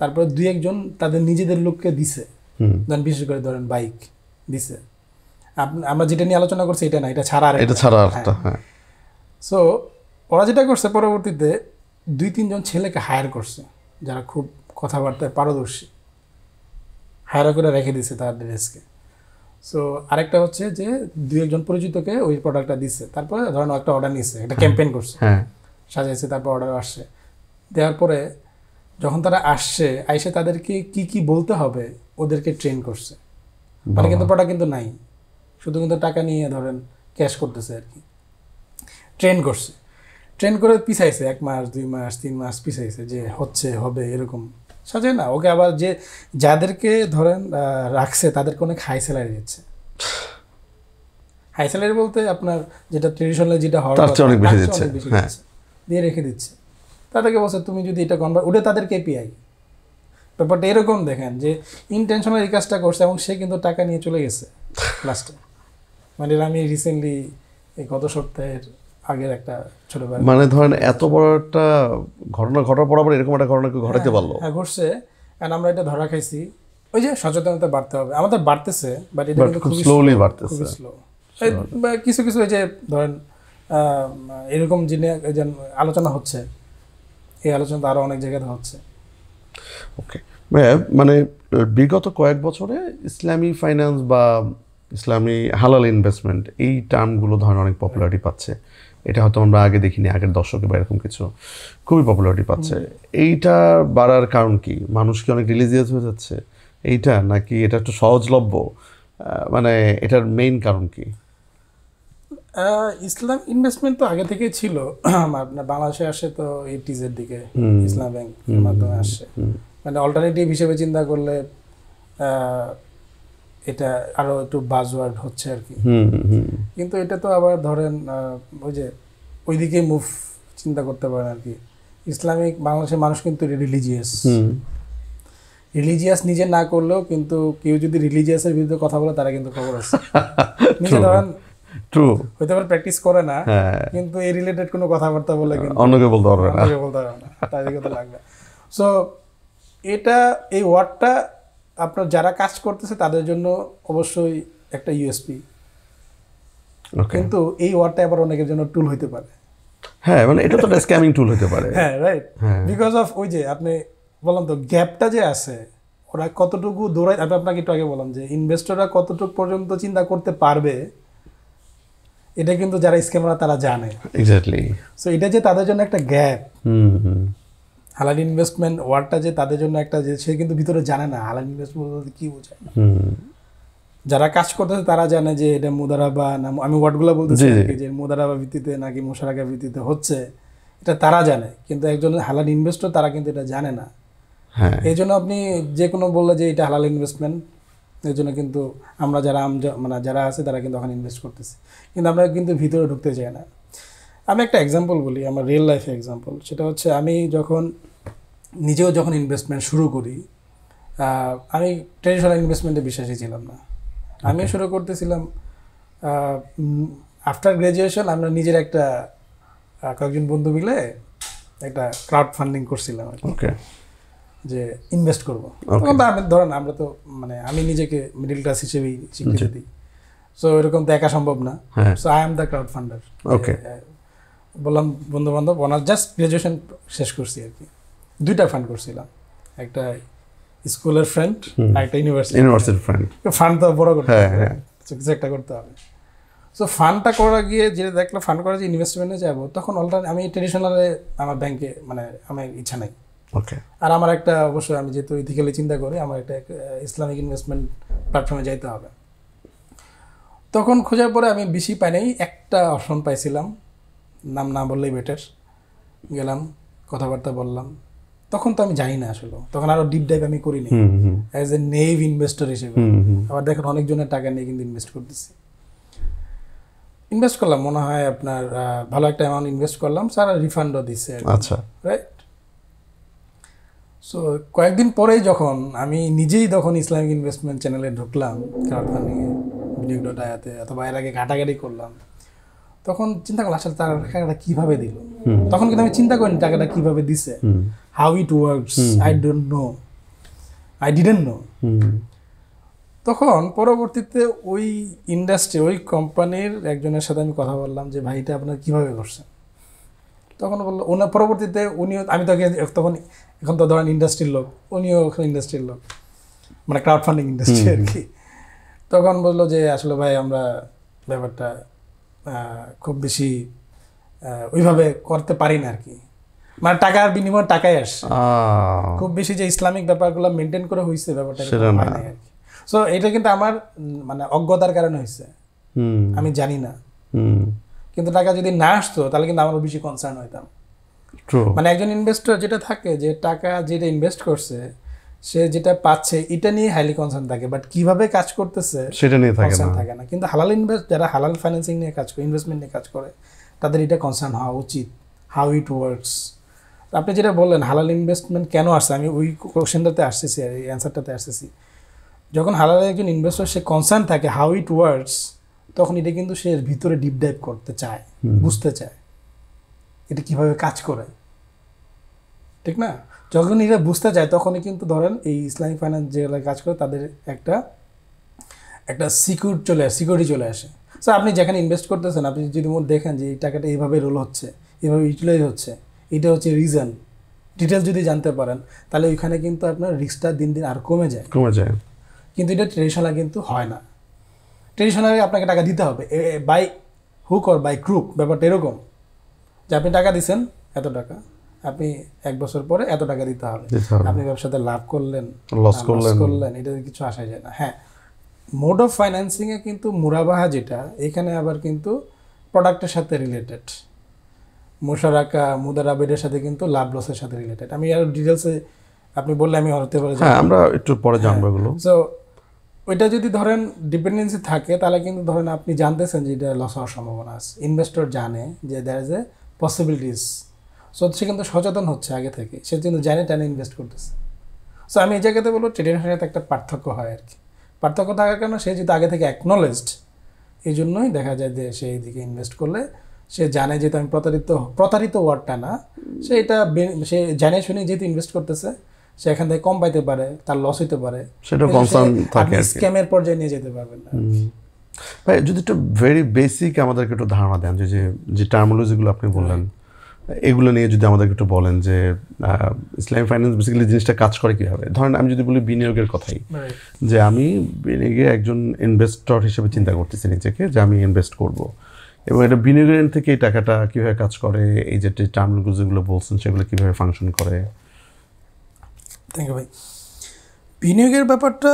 তারপরে 2-1 জন তাদের নিজেদের লোককে দিছে, ধরেন বিশেষ করে ধরেন বাইক দিছে। আমরা যেটা নিয়ে আলোচনা করছি এটা না, এটা ছাড়া হ্যাঁ। সো ওরা যেটা করছে, পরবর্তীতে 2-3 জন ছেলেকে হায়ার করছে, যারা খুব কথাবার্তায় পারদর্শী, হায়ার করে রেখে দিছে তাদের ডেস্কে। সো আরেকটা হচ্ছে যে 2-1 জন পরিচিতকে ওই প্রোডাক্টটা দিচ্ছে, তারপরে ধরেন একটা অর্ডার নিচ্ছে, একটা ক্যাম্পেইন করছে, সাজাইছে, তারপর অর্ডার আসছে। দেওয়ার পরে যখন তারা আসছে, আইসে তাদেরকে কি কি বলতে হবে ওদেরকে ট্রেন করছে। মানে কিন্তু প্রোডাক্ট কিন্তু নাই, শুধু কিন্তু টাকা নিয়ে ধরেন ক্যাশ করতেছে আর কি, ট্রেন করছে। ট্রেন করে পিছাইছে 1 মাস 2 মাস 3 মাস পিছাইছে যে হচ্ছে হবে এরকম সাজায় না। ওকে আবার যে যাদেরকে ধরেন রাখছে তাদেরকে অনেক হাই স্যালারি দিচ্ছে। হাই স্যালারি বলতে আপনার যেটা ট্রেডিশনাল যেটা হওয়ার তার চেয়ে অনেক বেশি দিচ্ছে, হ্যাঁ, দিয়ে রেখে দিচ্ছে। তাদেরকে বলছে তুমি যদি এটা কনভার্ট, ওটা তাদের কেপিআই। ব্যাপারটা এরকম দেখেন যে ইনটেনশনাল এই কাজটা করছে এবং সে কিন্তু টাকা নিয়ে চলে গেছে লাস্টে। মানে আমি রিসেন্টলি এই গত সপ্তাহের আগের একটা ছোট ভাই, মানে ধরেন এত বড় একটা ঘটনা ঘটার পর আবার এরকম একটা ঘটনা ঘটাতে পারলো। হ্যাঁ ঘটছে, কারণ আমরা এটা ধরা খাইছি। ওই যে সচেতনতা বাড়তে হবে, আমাদের বাড়তেছে, বাট এটা কিন্তু খুব খুবই স্লোলি বাড়তেছে, খুবই স্লো। কিছু কিছু এই যে ধরেন এরকম জিনিস আলোচনা হচ্ছে, এই আলোচনা আরো অনেক জায়গাতে হচ্ছে। ওকে, মানে বিগত কয়েক বছরে ইসলামী ফাইন্যান্স বা ইসলামী হালাল ইনভেস্টমেন্ট এই টার্মগুলো ধরেন অনেক পপুলারিটি পাচ্ছে। এটা হয়তো আমরা আগে দেখিনি, আগের দশকে বা এরকম কিছু, খুবই পপুলারিটি পাচ্ছে। এইটা বাড়ার কারণ কি? মানুষ কি অনেক রিলিজিয়াস হয়ে যাচ্ছে এইটা, নাকি এটা একটু সহজলভ্য? মানে এটার মেইন কারণ কি? ইসলাম ইনভেস্টমেন্ট তো আগে থেকেই ছিল। আপনার বাংলাদেশে আসে তো 80s এর দিকে ইসলাম ব্যাংকের মাধ্যমে আসে। মানে অল্টারনেটিভ হিসেবে চিন্তা করলে এটা আরো একটু বাজওয়ার্ড হচ্ছে আর কি। কিন্তু এটা তো আবার ধরেন ওই যে ওইদিকে মুভ চিন্তা করতে পারেন আর কি। ইসলামিক বাংলাদেশের মানুষ কিন্তু রিলিজিয়াস নিজে না করলেও কিন্তু কেউ যদি রিলিজিয়াসের বিরুদ্ধে কথা বলে তারা কিন্তু খবর আছে। নিজে ধরেন ট্রু হয়তো আবার প্র্যাকটিস করে না, কিন্তু এই রিলেটেড কোনো কথাবার্তা বলে কিন্তু অন্যকে বলতে পারবে না, তাদেরকে তো লাগবে। সো এটা এই ওয়ার্ডটা আপনার যারা কাজ করতেছে তাদের জন্য অবশ্যই একটা ইউএসপি, কিন্তু এই ওয়ার্ডটা আবার অনেকের জন্য টুল হইতে পারে। হ্যাঁ, মানে এটা তো স্ক্যামিং টুল হতে পারে। হ্যাঁ, রাইট। বিকজ অফ ওই যে আপনি বললাম তো গ্যাপটা যে আছে, ওরা কতটুকু দৌড়ায়। আমি আপনাকে একটু আগে বললাম যে ইনভেস্টররা কতটুকু পর্যন্ত চিন্তা করতে পারবে, এটা কিন্তু যারা স্ক্যামাররা তারা জানে। এক্স্যাক্টলি। সো এটা যে তাদের জন্য একটা গ্যাপ, হালাল ইনভেস্টমেন্ট ওয়ার্ডটা যে তাদের জন্য একটা, যে সে কিন্তু ভিতরে জানে না হালাল ইনভেস্টমেন্ট বলতে কি বোঝায়। যারা কাজ করতেছে তারা জানে যে এটা মুদারাবা না, আমি ওয়ার্ডগুলো বলতেছি যে মুদারাবা ভিত্তিতে নাকি মুশারাকা ভিত্তিতে হচ্ছে, এটা তারা জানে। কিন্তু একজন হালাল ইনভেস্টর তারা কিন্তু এটা জানে না। এই জন্য আপনি যে কোনো বললে যে এটা হালাল ইনভেস্টমেন্ট, এর জন্য কিন্তু আমরা যারা মানে যারা আছে তারা কিন্তু ওখানে ইনভেস্ট করতেছি, কিন্তু আমরা কিন্তু ভিতরে ঢুকতে চাই না। আমি একটা এক্সাম্পল বলি, আমার রিয়েল লাইফে এক্সাম্পল। সেটা হচ্ছে আমি নিজেও যখন ইনভেস্টমেন্ট শুরু করি, আমি ট্রেডিশনাল ইনভেস্টমেন্টে বিশ্বাসী ছিলাম না। আমি শুরু করতেছিলাম আফটার গ্র্যাজুয়েশন। আমরা নিজের একটা কয়েকজন বন্ধু মিলে একটা ক্রাউড ফান্ডিং করছিলাম আর কি, যে ইনভেস্ট করবো। তখন আমি ধরেন আমরা তো মানে আমি নিজেকে মিডল ক্লাস হিসেবেই স্বীকৃতি দিই। সো এরকম তো একা সম্ভব না। So I am the crowd funder. বললাম বন্ধু বান্ধব, ওনার জাস্ট গ্র্যাজুয়েশন শেষ করছি আর কি, 2টা ফান্ড করছিলাম, একটা স্কুলের ফ্রেন্ড আর একটা ইউনিভার্সিটি ফ্রেন্ড। ফান্ড তো বড় করতে হবে, কিছু একটা করতে হবে। সো ফান্ডটা করা গিয়ে যেটা দেখলাম, ফান্ড করা যে ইনভেস্টমেন্টে যাবো, তখন আমি ট্রেডিশনালে আমার ব্যাংকে মানে আমার ইচ্ছা নাই। আর আমার একটা অবশ্যই আমি যেহেতু ইথিক্যালি চিন্তা করি, আমার একটা ইসলামিক ইনভেস্টমেন্ট প্ল্যাটফর্মে যাইতে হবে। তখন খোঁজার পরে আমি বেশি পাই নাই, একটা অপশন পাইছিলাম, নাম না বললেই বেটার। গেলাম, কথাবার্তা বললাম। তখন তো আমি জানি না আসলে, তখন আরো ডিপ ডাইভ আমি করিনি অ্যাজ এ নেইভ ইনভেস্টর হিসেবে। আবার দেখেন অনেকজনের টাকা নিয়ে কিন্তু ইনভেস্ট করতেছি। ইনভেস্ট করলাম, মনে হয় আপনার ভালো একটা অ্যামাউন্ট ইনভেস্ট করলাম, স্যার রিফান্ডও দিচ্ছে। আচ্ছা, রাইট। সো কয়েকদিন পরেই যখন আমি নিজেই তখন ইসলামিক ইনভেস্টমেন্ট চ্যানেলে ঢুকলাম, ক্রাউড ফান্ডিংয়ে ভিডিও.আয়াতে, অথবা এর আগে ঘাটাঘাটি করলাম, তখন চিন্তা করলাম আসলে তার টাকাটা কীভাবে দিল। তখন কিন্তু আমি চিন্তা করিনি টাকাটা কীভাবে দিছে, how it works, I didn't know. তখন পরবর্তীতে ওই ইন্ডাস্ট্রি, ওই কোম্পানির একজনের সাথে আমি কথা বললাম যে ভাই এটা আপনার কীভাবে করছেন। তখন বললো ওনার, পরবর্তীতে উনিও, আমি তখন এখন তো ধরেন ইন্ডাস্ট্রির লোক, উনিও ইন্ডাস্ট্রির লোক, মানে ক্রাউড ফান্ডিং ইন্ডাস্ট্রি আর কি। তখন বললো যে আসলে ভাই আমরা ব্যাপারটা খুব বেশি ওইভাবে করতে পারি না আর কি, মানে টাকার বিনিময়ে টাকাই আসে, খুব বেশি যে ইসলামিক ব্যাপারগুলো মেনটেন করে হয়েছে ব্যাপারটা আর কি। সো এটা কিন্তু আমার মানে অজ্ঞতার কারণে হয়েছে, আমি জানি না। কিন্তু টাকা যদি না আসতো তাহলে কিন্তু আমরা বেশি কনসার্ন হইতাম। ট্রু। মানে একজন ইনভেস্টর যেটা থাকে যে টাকা যেটা ইনভেস্ট করছে সে যেটা পাচ্ছে এটা নিয়ে হাইলি কনসার্ন থাকে, বাট কিভাবে কাজ করতেছে সেটা নিয়ে থাকে কনসার্ন না। থাকে না। কিন্তু হালাল যারা হালাল ফাইন্যান্সিং নিয়ে কাজ করে, ইনভেস্টমেন্ট নিয়ে কাজ করে, তাদের এটা কনসার্ন হওয়া উচিত, হাউ ইট ওয়ার্কস। আপনি যেটা বললেন হালাল ইনভেস্টমেন্ট কেন আসছে, আমি ওই কোশ্চেনটাতে আসতেছি আর এই অ্যান্সারটাতে আসতেছি। যখন হালাল একজন ইনভেস্টর সে কনসার্ন থাকে হাউ ইট ওয়ার্কস, তখন এটা কিন্তু সে ভিতরে ডিপ ডাইভ করতে চায়, বুঝতে চায় এটা কিভাবে কাজ করে, ঠিক না? যখন এটা বুঝতে চায় তখনই কিন্তু ধরেন এই ইসলামিক ফাইন্যান্স যেগুলো কাজ করে তাদের একটা সিকিউরিটি চলে আসে। সো আপনি যেখানে ইনভেস্ট করতেছেন আপনি যদি দেখেন যে এই টাকাটা এইভাবে রোল হচ্ছে, এইভাবে ইউটিলাইজ হচ্ছে, এটা হচ্ছে রিজন, ডিটেলস যদি জানতে পারেন তাহলে ওইখানে কিন্তু আপনার রিস্কটা দিন দিন আর কমে যায়। কিন্তু এটা ট্রেডিশনাল কিন্তু হয় না। ট্রেডিশনালি আপনাকে টাকা দিতে হবে by hook or by crook. ব্যাপারটা এরকম যে আপনি টাকা দিচ্ছেন এত টাকা, আপনি 1 বছর পরে এত টাকা দিতে হবে। আপনি ব্যবসাতে লাভ করলেন, লস করলেন, এটা কিছু আসা যায় না। হ্যাঁ, মোড অফ ফাইন্যান্সিংয়ে কিন্তু মুরাবাহা যেটা, এখানে আবার কিন্তু প্রোডাক্টের সাথে রিলেটেড, মুশারাকা মুদারাবের সাথে কিন্তু লাভ লসের সাথে রিলেটেড। আমি আর ডিটেলসে আপনি বললে আমি হতে পারে, হ্যাঁ আমরা একটু পরে জানবো এগুলো। সো ওইটা যদি ধরেন ডিপেন্ডেন্সি থাকে তাহলে কিন্তু ধরেন আপনি জানতেছেন যে এটা লস হওয়ার সম্ভাবনা আছে, ইনভেস্টর জানে যে there is a possibilities, so সে কিন্তু সচেতন হচ্ছে আগে থেকে, সে কিন্তু জানে টানে ইনভেস্ট করতেছে। সো আমি এই জায়গাতে বলবো ট্রেডিশনের সাথে একটা পার্থক্য হয় আর কি। পার্থক্য থাকার কারণে সে যদি আগে থেকে অ্যাকনোলেজড, এই জন্যই দেখা যায় যে সে এইদিকে ইনভেস্ট করলে সে জানে যেহেতু আমি প্রতারিত ওয়ার্ডটা না, সে এটা সে জানে শুনে যেহেতু ইনভেস্ট করতেছে, সে এখান থেকে কম পাইতে পারে, তার লস হইতে পারে, সেটা কনসার্ন থাকে, স্ক্যামের পর্যায়ে নিয়ে যেতে পারবেন না। ভাই যদি একটু ভেরি বেসিক আমাদেরকে একটু ধারণা দেন যে টার্মোলজিগুলো আপনি বললেন এগুলো নিয়ে যদি আমাদেরকে একটু বলেন যে ইসলামিক ফাইন্যান্স বেসিক্যালি জিনিসটা কাজ করে কীভাবে। ধরেন আমি যদি বলি বিনিয়োগের কথাই, যে আমি বিনিয়োগে একজন ইনভেস্টর হিসেবে চিন্তা করতেছি নিজেকে যে আমি ইনভেস্ট করব, এবং এটা বিনিয়োগের থেকে এই টাকাটা কীভাবে কাজ করে, এই যে টার্মগুলো যেগুলো বলছেন সেগুলো কীভাবে ফাংশন করে। থ্যাংক ইউ ভাই। বিনিয়োগের ব্যাপারটা,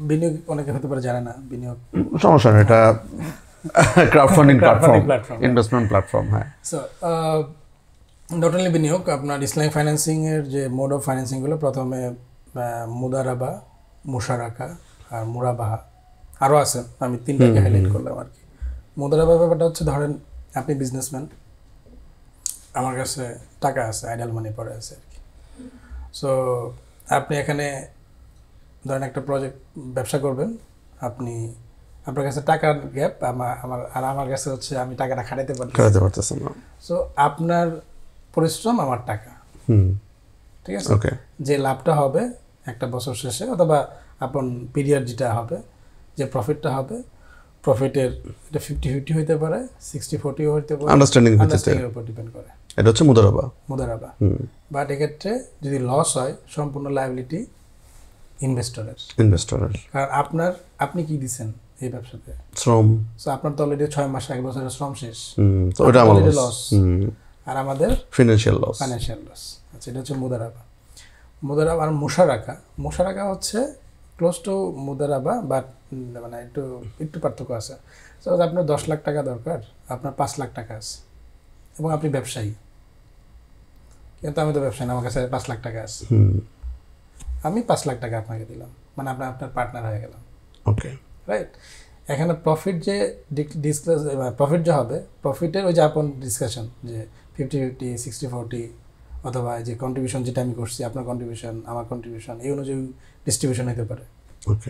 বিনিয়োগ অনেকে হতে পারে জানে না, বিনিয়োগ সমস্যা নেই, এটা ক্রাউডফান্ডিং প্ল্যাটফর্ম, ইনভেস্টমেন্ট প্ল্যাটফর্ম। হ্যাঁ, সো নট অনলি বিনিয়োগ, আপনার ইসলামিক ফাইন্যান্সিংয়ের যে মোড অফ ফাইন্যান্সিংগুলো, প্রথমে মুদারাবা, মুশারাকা আর মুরাবাহা, আরও আছে, আমি 3টাকে হাইলাইট করলাম আর কি। মুদারাবা ব্যাপারটা হচ্ছে ধরেন আপনি বিজনেসম্যান, আমার কাছে টাকা আছে, আইডাল মানি পড়ে আছে আর কি। সো আপনি এখানে ধরেন একটা ব্যবসা করবেন, আপনার কাছে টাকার গ্যাপ, আমার কাছে হচ্ছে আমি টাকাটা খাটাইতে পারতেছি না। সো আপনার পরিশ্রম আমার টাকা, ঠিক আছে, যে লাভটা হবে একটা বছর শেষে অথবা আপন পিরিয়ড যেটা হবে, যে প্রফিটটা হবে, প্রফিটের এটা 50-50 হইতে পারে, 60-40 হইতে পারে, আন্ডারস্ট্যান্ডিং উপর ডিপেন্ড করে। এটা হচ্ছে মুদারাবা। বাট এক্ষেত্রে যদি লস হয় সম্পূর্ণ লায়াবিলিটি ইনভেস্টরের। কারণ আপনি কি দিচ্ছেন এই ব্যবসাতে? শ্রম। সো আপনার তো অলরেডি 6 মাস 1 বছরের শ্রম শেষ, তো ওটা আমার লস, আর আমাদের ফাইন্যান্সিয়াল লস। আচ্ছা, এটা হচ্ছে মুদারাবা। আর মুশারাকা হচ্ছে ক্লোজ টু মুদারাবা, বাট মানে একটু পার্থক্য আছে। সো আপনার 10 লাখ টাকা দরকার, আপনার 5 লাখ টাকা আছে এবং আপনি ব্যবসায়ী, কিন্তু আমি তো ব্যবসায়ী না, আমার কাছে 5 লাখ টাকা আছে, আমি 5 লাখ টাকা আপনাকে দিলাম, মানে আপনার পার্টনার হয়ে গেলাম। ওকে, রাইট। এখানে প্রফিট যে হবে, প্রফিটের ওই যে আপন ডিসকাশন যে 50-50, 60-40, অথবা যে কন্ট্রিবিউশন যেটা আমি করছি, আপনার কন্ট্রিবিউশন আমার কন্ট্রিবিউশন, এই অনুযায়ী ডিস্ট্রিবিউশন হতে পারে। ওকে,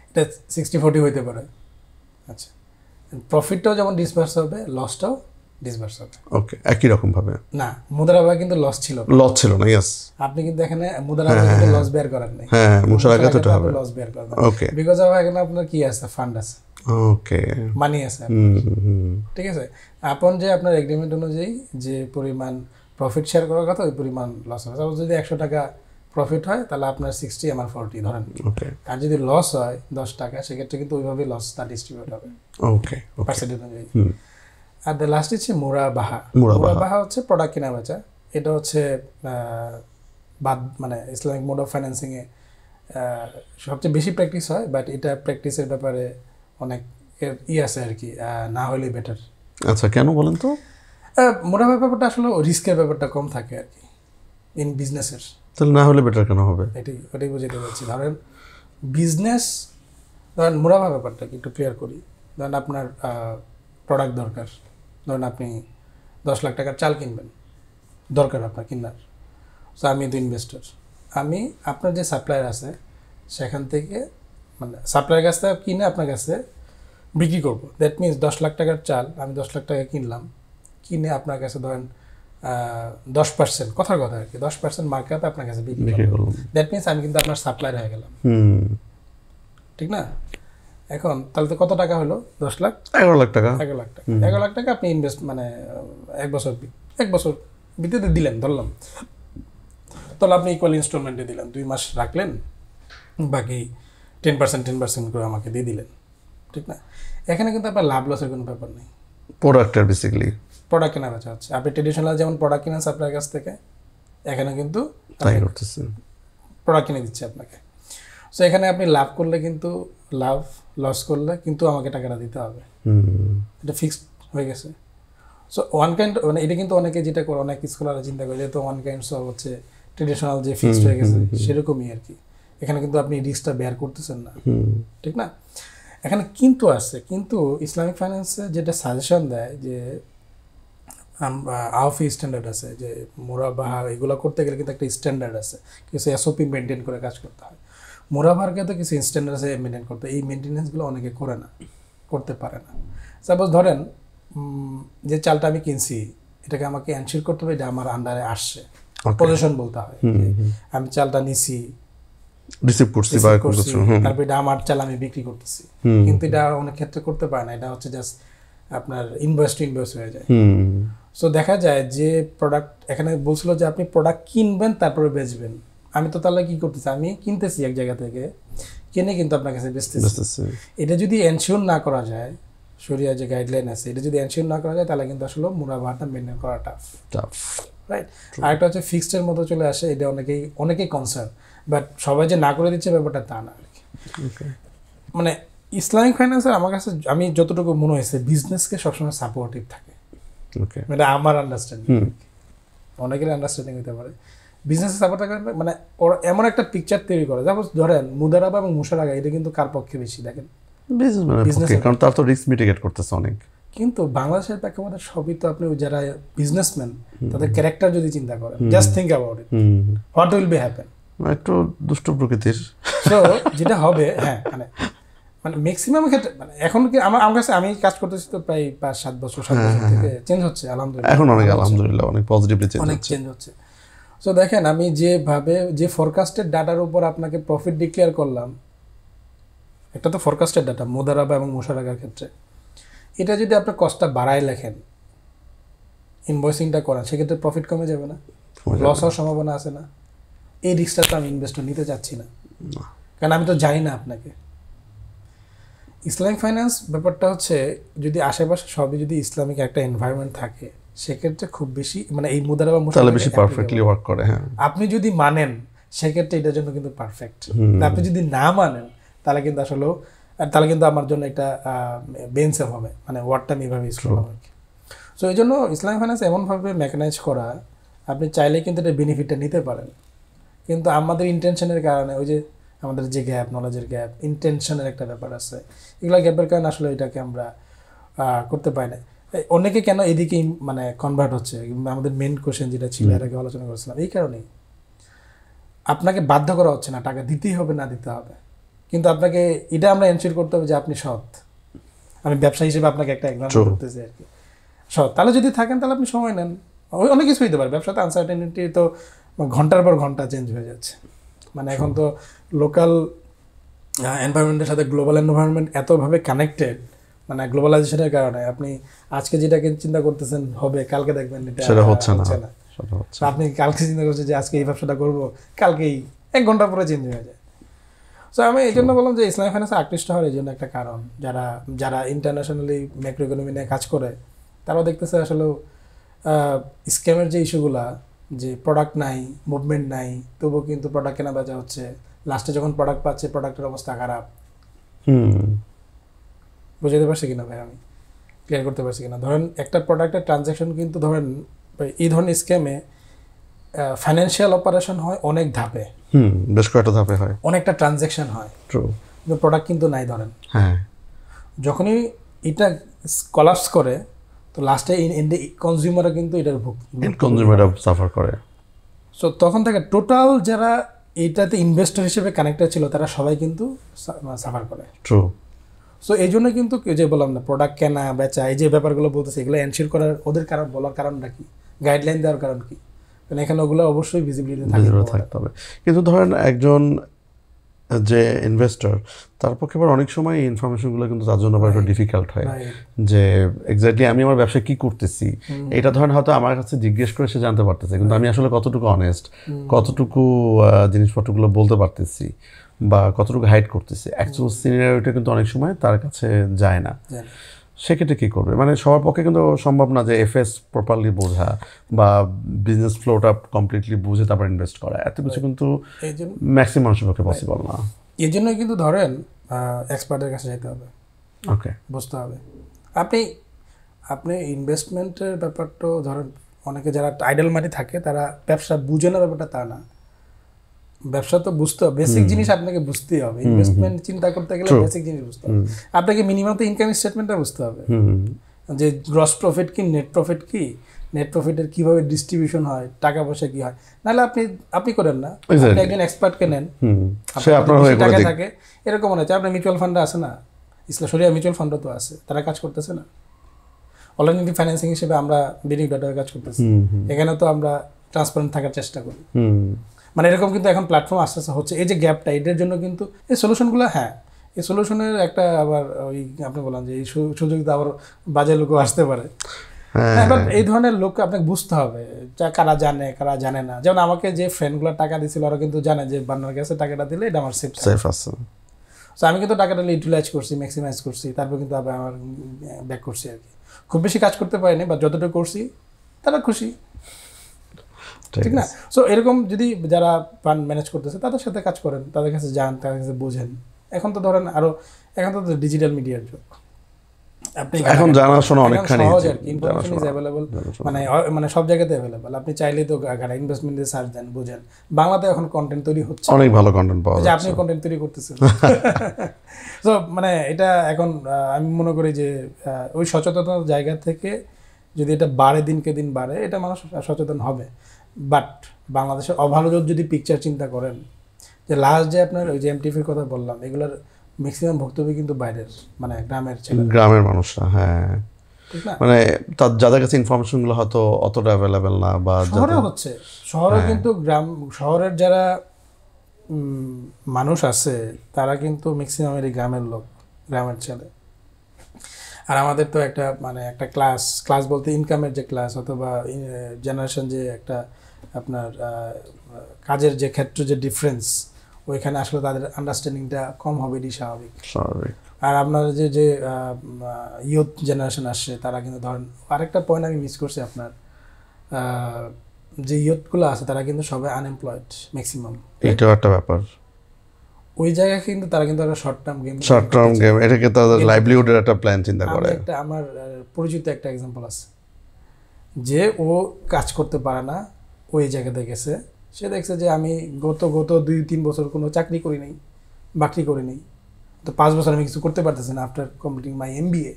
এটা 60-40 হইতে পারে। আচ্ছা, প্রফিটটাও যেমন ডিসবার্স হবে, লসটাও ডিসবার্স হবে। ওকে, একই রকম ভাবে না, মুদারাবা কিন্তু লস ছিল না। ইয়েস, আপনি কিন্তু এখানে মুদারাবা কিন্তু লস বেয়ার করার নাই। হ্যাঁ, মুশারাকা তো হবে লস বেয়ার করবেন। ওকে, বিকজ অফ এখানে আপনার কি আছে, ফান্ড আছে, ওকে, মানি আছে, ঠিক আছে। যে আপনার এগ্রিমেন্ট অনুযায়ী যে পরিমাণ প্রফিট শেয়ার করার কথা ওই পরিমাণ লস হবে। সাপোজ যদি 100 টাকা প্রফিট হয় তাহলে আপনার 60, আমার 40 ধরেন। ওকে, আর যদি লস হয় 10 টাকা, সেক্ষেত্রে কিন্তু ওইভাবেই লসটা ডিস্ট্রিবিউট হবে, ওকে, পার্সেন্টেজ অনুযায়ী। আর দ্য লাস্ট হচ্ছে মুরাবাহা হচ্ছে প্রোডাক্ট কেনা বেচা। এটা হচ্ছে মানে ইসলামিক মোড অফ ফাইন্যান্সিংয়ে সবচেয়ে বেশি প্র্যাকটিস হয়, বাট এটা প্র্যাকটিসের ব্যাপারে অনেক আছে আর কি, না হলে বেটার। আচ্ছা, কেন বলেন তো? মুনাফার ব্যাপারটা আসলে রিস্কের ব্যাপারটা কম থাকে আর কি ইন বিজনেসের। তাহলে না হলে বেটার কেন হবে? ওটাই বুঝাতে পারছি। ধরেন বিজনেস, ধরেন মুনাফা ব্যাপারটা একটু ক্লিয়ার করি। ধরেন আপনার প্রোডাক্ট দরকার, ধরেন আপনি 10 লাখ টাকার চাল কিনবেন, দরকার আপনার কিনার। সো আমি তো ইনভেস্টর, আমি আপনার যে সাপ্লায়ার আছে সেখান থেকে মানে সাপ্লায়ার কাছ থেকে কিনে আপনার কাছে বিক্রি করবো। দ্যাট মিনস 10 লাখ টাকার চাল আমি 10 লাখ টাকা কিনলাম, কিনে আপনার কাছে ধরেন 10%, কথার কথা আর কি, 10% মার্কেটে আপনার কাছে বিক্রি করলাম। দ্যাট মিনস আমি কিন্তু আপনার সাপ্লায়ার হয়ে গেলাম, ঠিক না? এখন তাহলে তো কত টাকা হলো? 10 লাখ, 11 লাখ টাকা। 11 লাখ টাকা, 11 লাখ টাকা আপনি ইনভেস্ট মানে এক বছর ভিত্তিতে দিলেন ধরলাম। তাহলে আপনি ইকুয়াল ইনস্টলমেন্টে দিলেন, 2 মাস রাখলেন, বাকি 10% করে আমাকে দিয়ে দিলেন, ঠিক না? এখানে কিন্তু আপনার লাভ লসের কোনো ব্যাপার নেই। প্রোডাক্টের বেসিক্যালি প্রোডাক্ট কেনা বেচা হচ্ছে, আপনি ট্রেডিশনাল যেমন প্রোডাক্ট কিনেন আপনার কাছ থেকে, এখানে কিন্তু তাই করতেছেন, প্রোডাক্ট কিনে দিচ্ছে আপনাকে। সো এখানে আপনি লাভ করলে কিন্তু লাভ, লস করলে কিন্তু আমাকে টাকাটা দিতে হবে, এটা ফিক্সড হয়ে গেছে। সো ওয়ান কাইন্ড মানে এটা কিন্তু অনেকে যেটা করে, অনেক স্কলাররা চিন্তা করে যেহেতু ওয়ান কাইন্ড সব হচ্ছে ট্রেডিশনাল যে ফিক্সড হয়ে গেছে সেরকমই আর কি। এখানে কিন্তু আপনি রিস্কটা বেয়ার করতেছেন না, ঠিক না? এখানে কিন্তু আছে, কিন্তু ইসলামিক ফাইন্যান্সে যেটা সাজেশন দেয় যে আওফি স্ট্যান্ডার্ড আছে, যে মুরাবাহা এগুলো করতে গেলে কিন্তু একটা স্ট্যান্ডার্ড আছে, কিছু এসওপি মেনটেন করে কাজ করতে হয়। মুরাবাহারকে তো কিছু স্ট্যান্ডার্ড আছে মেনটেন করতে, এই মেনটেন্যান্সগুলো অনেকে করে না, করতে পারে না। সাপোজ ধরেন যে চালটা আমি কিনছি এটাকে আমাকে এনশিওর করতে হবে এটা আমার আন্ডারে আসছে, পজিশন বলতে হয়, আমি চালটা নিছি, রিসিভ করছি, তারপর এটা আমার চাল আমি বিক্রি করতেছি, কিন্তু এটা অনেক ক্ষেত্রে করতে পারে না, এটা হচ্ছে জাস্ট আপনার ইনভয়েস টু ইনভয়েস হয়ে যায়। সো দেখা যায় যে প্রোডাক্ট এখানে বলছিল যে আপনি প্রোডাক্ট কিনবেন তারপরে বেচবেন, আমি তো তাহলে কি করতেছি, আমি কিনতেছি এক জায়গা থেকে কিনে কিন্তু আপনার কাছে বেচতেছি। এটা যদি এনশিওর না করা যায়, শরিয়া যে গাইডলাইন আছে এটা যদি এনশিওর না করা যায় তাহলে কিন্তু আসলে মুনাফাটা মেনটেন করা টাফ, রাইট? আরেকটা হচ্ছে ফিক্সডের মতো চলে আসে, এটা অনেকেই কনসার্ন, বাট সবাই যে না করে দিচ্ছে ব্যাপারটা তা না আর কি। মানে ইসলামিক ফাইন্যান্সের আমার কাছে আমি যতটুকু মনে হয়েছে বিজনেসকে সবসময় সাপোর্টিভ থাকে, মানে আমার আন্ডারস্ট্যান্ডিং, অনেকের আন্ডারস্ট্যান্ডিং হতে পারে। বিজনেসে সাপোর্ট থাকে মানে ওরা এমন একটা পিকচার তৈরি করে, যেমন ধরেন মুদারাবা এবং মুশারাকা এটা কিন্তু কার পক্ষে বেশি দেখেন? বিজনেস, কারণ তার তো রিস্ক মিটিগেট করতেছে অনেক। কিন্তু বাংলাদেশের প্রেক্ষাপটে সবই তো আপনি যারা বিজনেসম্যান তাদের ক্যারেক্টার যদি চিন্তা করেন, just think about it, what will be happen. একটু দুষ্ট প্রকৃতির, সো যেটা হবে, হ্যাঁ মানে ম্যাক্সিমাম ক্ষেত্রে মানে এখন কি আমার কাছে আমি কাজ করতেছি তো প্রায় 5-7 বছর থেকে চেঞ্জ হচ্ছে আলহামদুলিল্লাহ, এখন অনেক আলহামদুলিল্লাহ অনেক পজিটিভলি চেঞ্জ হচ্ছে। সো দেখেন আমি যে ফরকাস্টেড ডাটার উপর আপনাকে প্রফিট ডিক্লেয়ার করলাম, একটা তো ফরকাস্টেড ডাটা মুদারাবা এবং মুশারাকার ক্ষেত্রে, এটা যদি আপনার কস্টটা বাড়ায় লেখেন, ইনভয়েসিংটা করেন, সেক্ষেত্রে প্রফিট কমে যাবে না? লস হওয়ার সম্ভাবনা আছে না? এই রিস্কটা তো আমি ইনভেস্টর নিতে চাচ্ছি না, কারণ আমি তো জানি না আপনাকে। ইসলামিক ফাইন্যান্স ব্যাপারটা হচ্ছে যদি আশেপাশে সবই যদি ইসলামিক একটা এনভায়রনমেন্ট থাকে সেক্ষেত্রে খুব বেশি মানে এই মুদারাবা তাহলে বেশি পারফেক্টলি ওয়ার্ক করে। হ্যাঁ, আপনি যদি মানেন সেক্ষেত্রে এটার জন্য কিন্তু পারফেক্ট, আপনি যদি না মানেন তাহলে কিন্তু আসলে আমার জন্য একটা বেনসেফ হবে, মানে ওয়ার্ডটা আমি এভাবে ইউজ করলাম আর কি। সো এই জন্য ইসলামিক ফাইন্যান্স এমনভাবে মেকানাইজ করা, আপনি চাইলে কিন্তু এটা বেনিফিটটা নিতে পারেন, কিন্তু আমাদের ইন্টেনশনের কারণে ওই যে আমাদের যে গ্যাপ, নলেজের গ্যাপ, ইন্টেনশনের একটা ব্যাপার আছে, এগুলো গ্যাপের কারণে আসলে এটাকে আমরা করতে পারি না। অনেকে কেন এদিকে মানে কনভার্ট হচ্ছে, আমাদের মেন কোশ্চেন যেটা ছিল এর আগে আলোচনা করেছিলাম, এই কারণেই আপনাকে বাধ্য করা হচ্ছে না টাকা দিতেই হবে না দিতে হবে, কিন্তু আপনাকে এটা আমরা এনশিওর করতে হবে যে আপনি সৎ। আমি ব্যবসা হিসেবে আপনাকে একটা এক্সাম্পল করতেছি আর কি, সৎ। তাহলে যদি থাকেন তাহলে আপনি সময় নেন, অনেক কিছু হইতে পারে ব্যবসাতে, আনসার্টেনিটি তো ঘন্টার পর ঘন্টা চেঞ্জ হয়ে যাচ্ছে, মানে এখন তো লোকাল এনভায়রনমেন্টের সাথে গ্লোবাল এনভায়রনমেন্ট এতভাবে কানেক্টেড, মানে গ্লোবালাইজেশনের কারণে আপনি আজকে যেটাকে চিন্তা করতেছেন হবে, কালকে দেখবেন সেটা হচ্ছে না। আপনি কালকে চিন্তা করছেন যে আজকে এই ব্যবসাটা করবো, কালকেই 1 ঘন্টা পরে চেঞ্জ হয়ে যায়। সো আমি এই জন্য বললাম যে ইসলামিক ফাইন্যান্স আকৃষ্ট হওয়ার এই জন্য একটা কারণ, যারা ইন্টারন্যাশনালি ম্যাক্রো ইকোনমি নিয়ে কাজ করে তারাও দেখতেছে আসলে স্ক্যামের যে ইস্যুগুলা, যে প্রোডাক্ট নাই, মুভমেন্ট নাই, তবুও কিন্তু প্রোডাক্ট কেনা বেচা হচ্ছে, লাস্টে যখন প্রোডাক্ট পাচ্ছে প্রোডাক্টের অবস্থা খারাপ, বুঝাতে পারছি কিনা ভাই, আমি ক্লিয়ার করতে পারছি কিনা? ধরেন একটা প্রোডাক্টের ট্রানজ্যাকশন কিন্তু ধরেন এই ধরনের স্ক্যামে ফাইন্যান্সিয়াল অপারেশন হয় অনেক ধাপে, বেশ কয়েকটা ধাপে হয়, অনেকটা ট্রানজ্যাকশন হয়, ট্রু, কিন্তু প্রোডাক্ট কিন্তু নাই ধরেন। হ্যাঁ, যখনই এটা কলাপস করে তো লাস্টে কনজিউমাররা কিন্তু এটার কনজিউমাররা সাফার করে। সো তখন থেকে টোটাল যারা এইটাতে ইনভেস্টর হিসেবে কানেক্টেড ছিল তারা সবাই কিন্তু সাফার করে। ট্রু। সো এই জন্য কিন্তু যে বললাম না, প্রোডাক্ট কেনা বেচা এই যে ব্যাপারগুলো বলতেছে এগুলো এনশিওর করার ওদের কারণ বলার কারণটা কি, গাইডলাইন দেওয়ার কারণ কি? কারণ এখানে ওগুলো অবশ্যই ভিজিবিলিটি থাকতে হবে। কিন্তু ধরেন একজন যে ইনভেস্টর, তার পক্ষে আবার অনেক সময় এই ইনফরমেশনগুলো কিন্তু তার জন্য একটু ডিফিকাল্ট হয়, যে এক্স্যাক্টলি আমি আমার ব্যবসা কি করতেছি এটা ধরেন হয়তো আমার কাছে জিজ্ঞেস করে সে জানতে পারতেছে, কিন্তু আমি আসলে কতটুকু অনেস্ট, কতটুকু জিনিসপত্রগুলো বলতে পারতেছি বা কতটুকু হাইড করতেছি, অ্যাকচুয়াল সিনারিওটা কিন্তু অনেক সময় তার কাছে যায় না। সেক্ষেত্রে কী করবে? মানে সবার পক্ষে কিন্তু সম্ভব না যে এফএস প্রপারলি বোঝা বা বিজনেস ফ্লোটা কমপ্লিটলি বুঝে তারপর ইনভেস্ট করা, এত কিছু কিন্তু ম্যাক্সিমাম মানুষের পক্ষে পসিবল না। এই জন্য কিন্তু ধরেন এক্সপার্টের কাছে যেতে হবে, ওকে, বুঝতে হবে। আপনি ইনভেস্টমেন্টের ব্যাপারটা ধরেন অনেকে যারা আইডল মানি থাকে তারা ব্যবসা বুঝে না, ব্যাপারটা তা না, ব্যবসা তো বুঝতে হবে, বেসিক জিনিস আপনাকে বুঝতেই হবে। ইনভেস্টমেন্ট চিন্তা করতে গেলে বেসিক জিনিস বুঝতে হবে আপনাকে, মিনিমাম তো ইনকাম স্টেটমেন্টটা বুঝতে হবে, যে গ্রস প্রফিট কি, নেট প্রফিট কি, নেট প্রফিটের কীভাবে ডিস্ট্রিবিউশন হয়, টাকা পয়সা কী হয়। নাহলে আপনি করেন না, আপনি একজন এক্সপার্টকে নেন, টাকা থাকে এরকম মনে হচ্ছে। আপনার মিউচুয়াল ফান্ডে আছে না, ইসলাম শরিয়া মিউচুয়াল ফান্ডও তো আছে, তারা কাজ করতেছে না? অনলাইন ফাইন্যান্সিং হিসেবে আমরা বিনিয়োগ ডাটায় কাজ করতেছি, এখানে তো আমরা ট্রান্সপারেন্ট থাকার চেষ্টা করি। মানে এরকম কিন্তু এখন প্ল্যাটফর্ম আস্তে আস্তে হচ্ছে। এই যে গ্যাপটা, এটার জন্য কিন্তু এই সলিউশনগুলো, হ্যাঁ এই সলিউশনের একটা আবার ওই আপনি বললাম যে এই সুযোগ আবার বাজে লোকও আসতে পারে, বাট এই ধরনের লোককে আপনাকে বুঝতে হবে কারা জানে কারা জানে না। যেমন আমাকে যে ফ্রেন্ডগুলো টাকা দিয়েছিল ওরা কিন্তু জানে যে বান্নার কাছে টাকাটা দিলে এটা আমার সেফ আছে। সো আমি কিন্তু টাকাটা ইউটিলাইজ করছি, ম্যাক্সিমাইজ করছি, তারপর কিন্তু আবার আমার ব্যাক করছি আর কি। খুব বেশি কাজ করতে পারিনি, বা যতটুকু করছি তারা খুশি, ঠিক না? সো এরকম যদি যারা ফান্ড ম্যানেজ করতেছে তাদের সাথে কাজ করেন, তাদের কাছে যান, তাদের কাছে বোঝেন। এখন তো ধরেন এখন তো ডিজিটাল মিডিয়ার যুগ, আপনি এখন জানাশোনা অনেকখানি সহজ আর কি, ইনফরমেশন ইজ অ্যাভেলেবল, মানে সব জায়গাতে অ্যাভেলেবল। আপনি চাইলেই তো গাড়া ইনভেস্টমেন্টে সার্চ দেন, বুঝেন। বাংলাতে এখন কন্টেন্ট তৈরি হচ্ছে, অনেক ভালো কন্টেন্ট পাওয়া যায়, আপনি কন্টেন্ট তৈরি করতেছেন। সো মানে এটা এখন আমি মনে করি যে ওই সচেতনতার জায়গা থেকে যদি এটা বাড়ে, দিনকে দিন বাড়ে, এটা মানুষ সচেতন হবে। বাট বাংলাদেশের ওভারঅল যদি পিকচার চিন্তা করেন, যে লাস্ট যে আপনার ওই যে এমটিভির কথা বললাম, এগুলোর ম্যাক্সিমাম ভুক্তভোগী কিন্তু বাইরের, মানে গ্রামের মানুষরা। হ্যাঁ, মানে যাদের কাছে ইনফরমেশনগুলো হয়তো অতটা অ্যাভেলেবেল না, বা শহরে হচ্ছে, শহরে কিন্তু শহরের যারা মানুষ আছে তারা কিন্তু ম্যাক্সিমামেরই গ্রামের লোক, গ্রামের ছেলে। আর আমাদের তো একটা মানে একটা ক্লাস বলতে ইনকামের যে ক্লাস, অথবা জেনারেশন যে একটা আপনার কাজের যে ক্ষেত্র যে ডিফারেন্স, ওইখানে আসলে তাদের আন্ডারস্ট্যান্ডিংটা কম হবে, এটি স্বাভাবিক। আর আপনার যে ইয়ুথ জেনারেশন আসছে তারা কিন্তু ধরেন, আরেকটা পয়েন্ট আমি মিস করছি, আপনার যে ইয়ুথগুলো আছে তারা কিন্তু সবাই আনএমপ্লয়েড ম্যাক্সিমাম, এটাও একটা ব্যাপার। ওই জায়গায় কিন্তু তারা কিন্তু একটা শর্ট টার্ম গেম, এটাকে তাদের লাইভলিহুডের একটা প্ল্যান চিন্তা করে। আমার পরিচিত একটা এক্সাম্পল আছে, যে ও কাজ করতে পারে না, ওই জায়গাতে গেছে, সে দেখছে যে আমি গত 2-3 বছর কোনো চাকরি করি নাই, বাকরি করি নাই, তো 5 বছর আমি কিছু করতে পারতেছি না। আফটার কমপ্লিটিং মাই MBA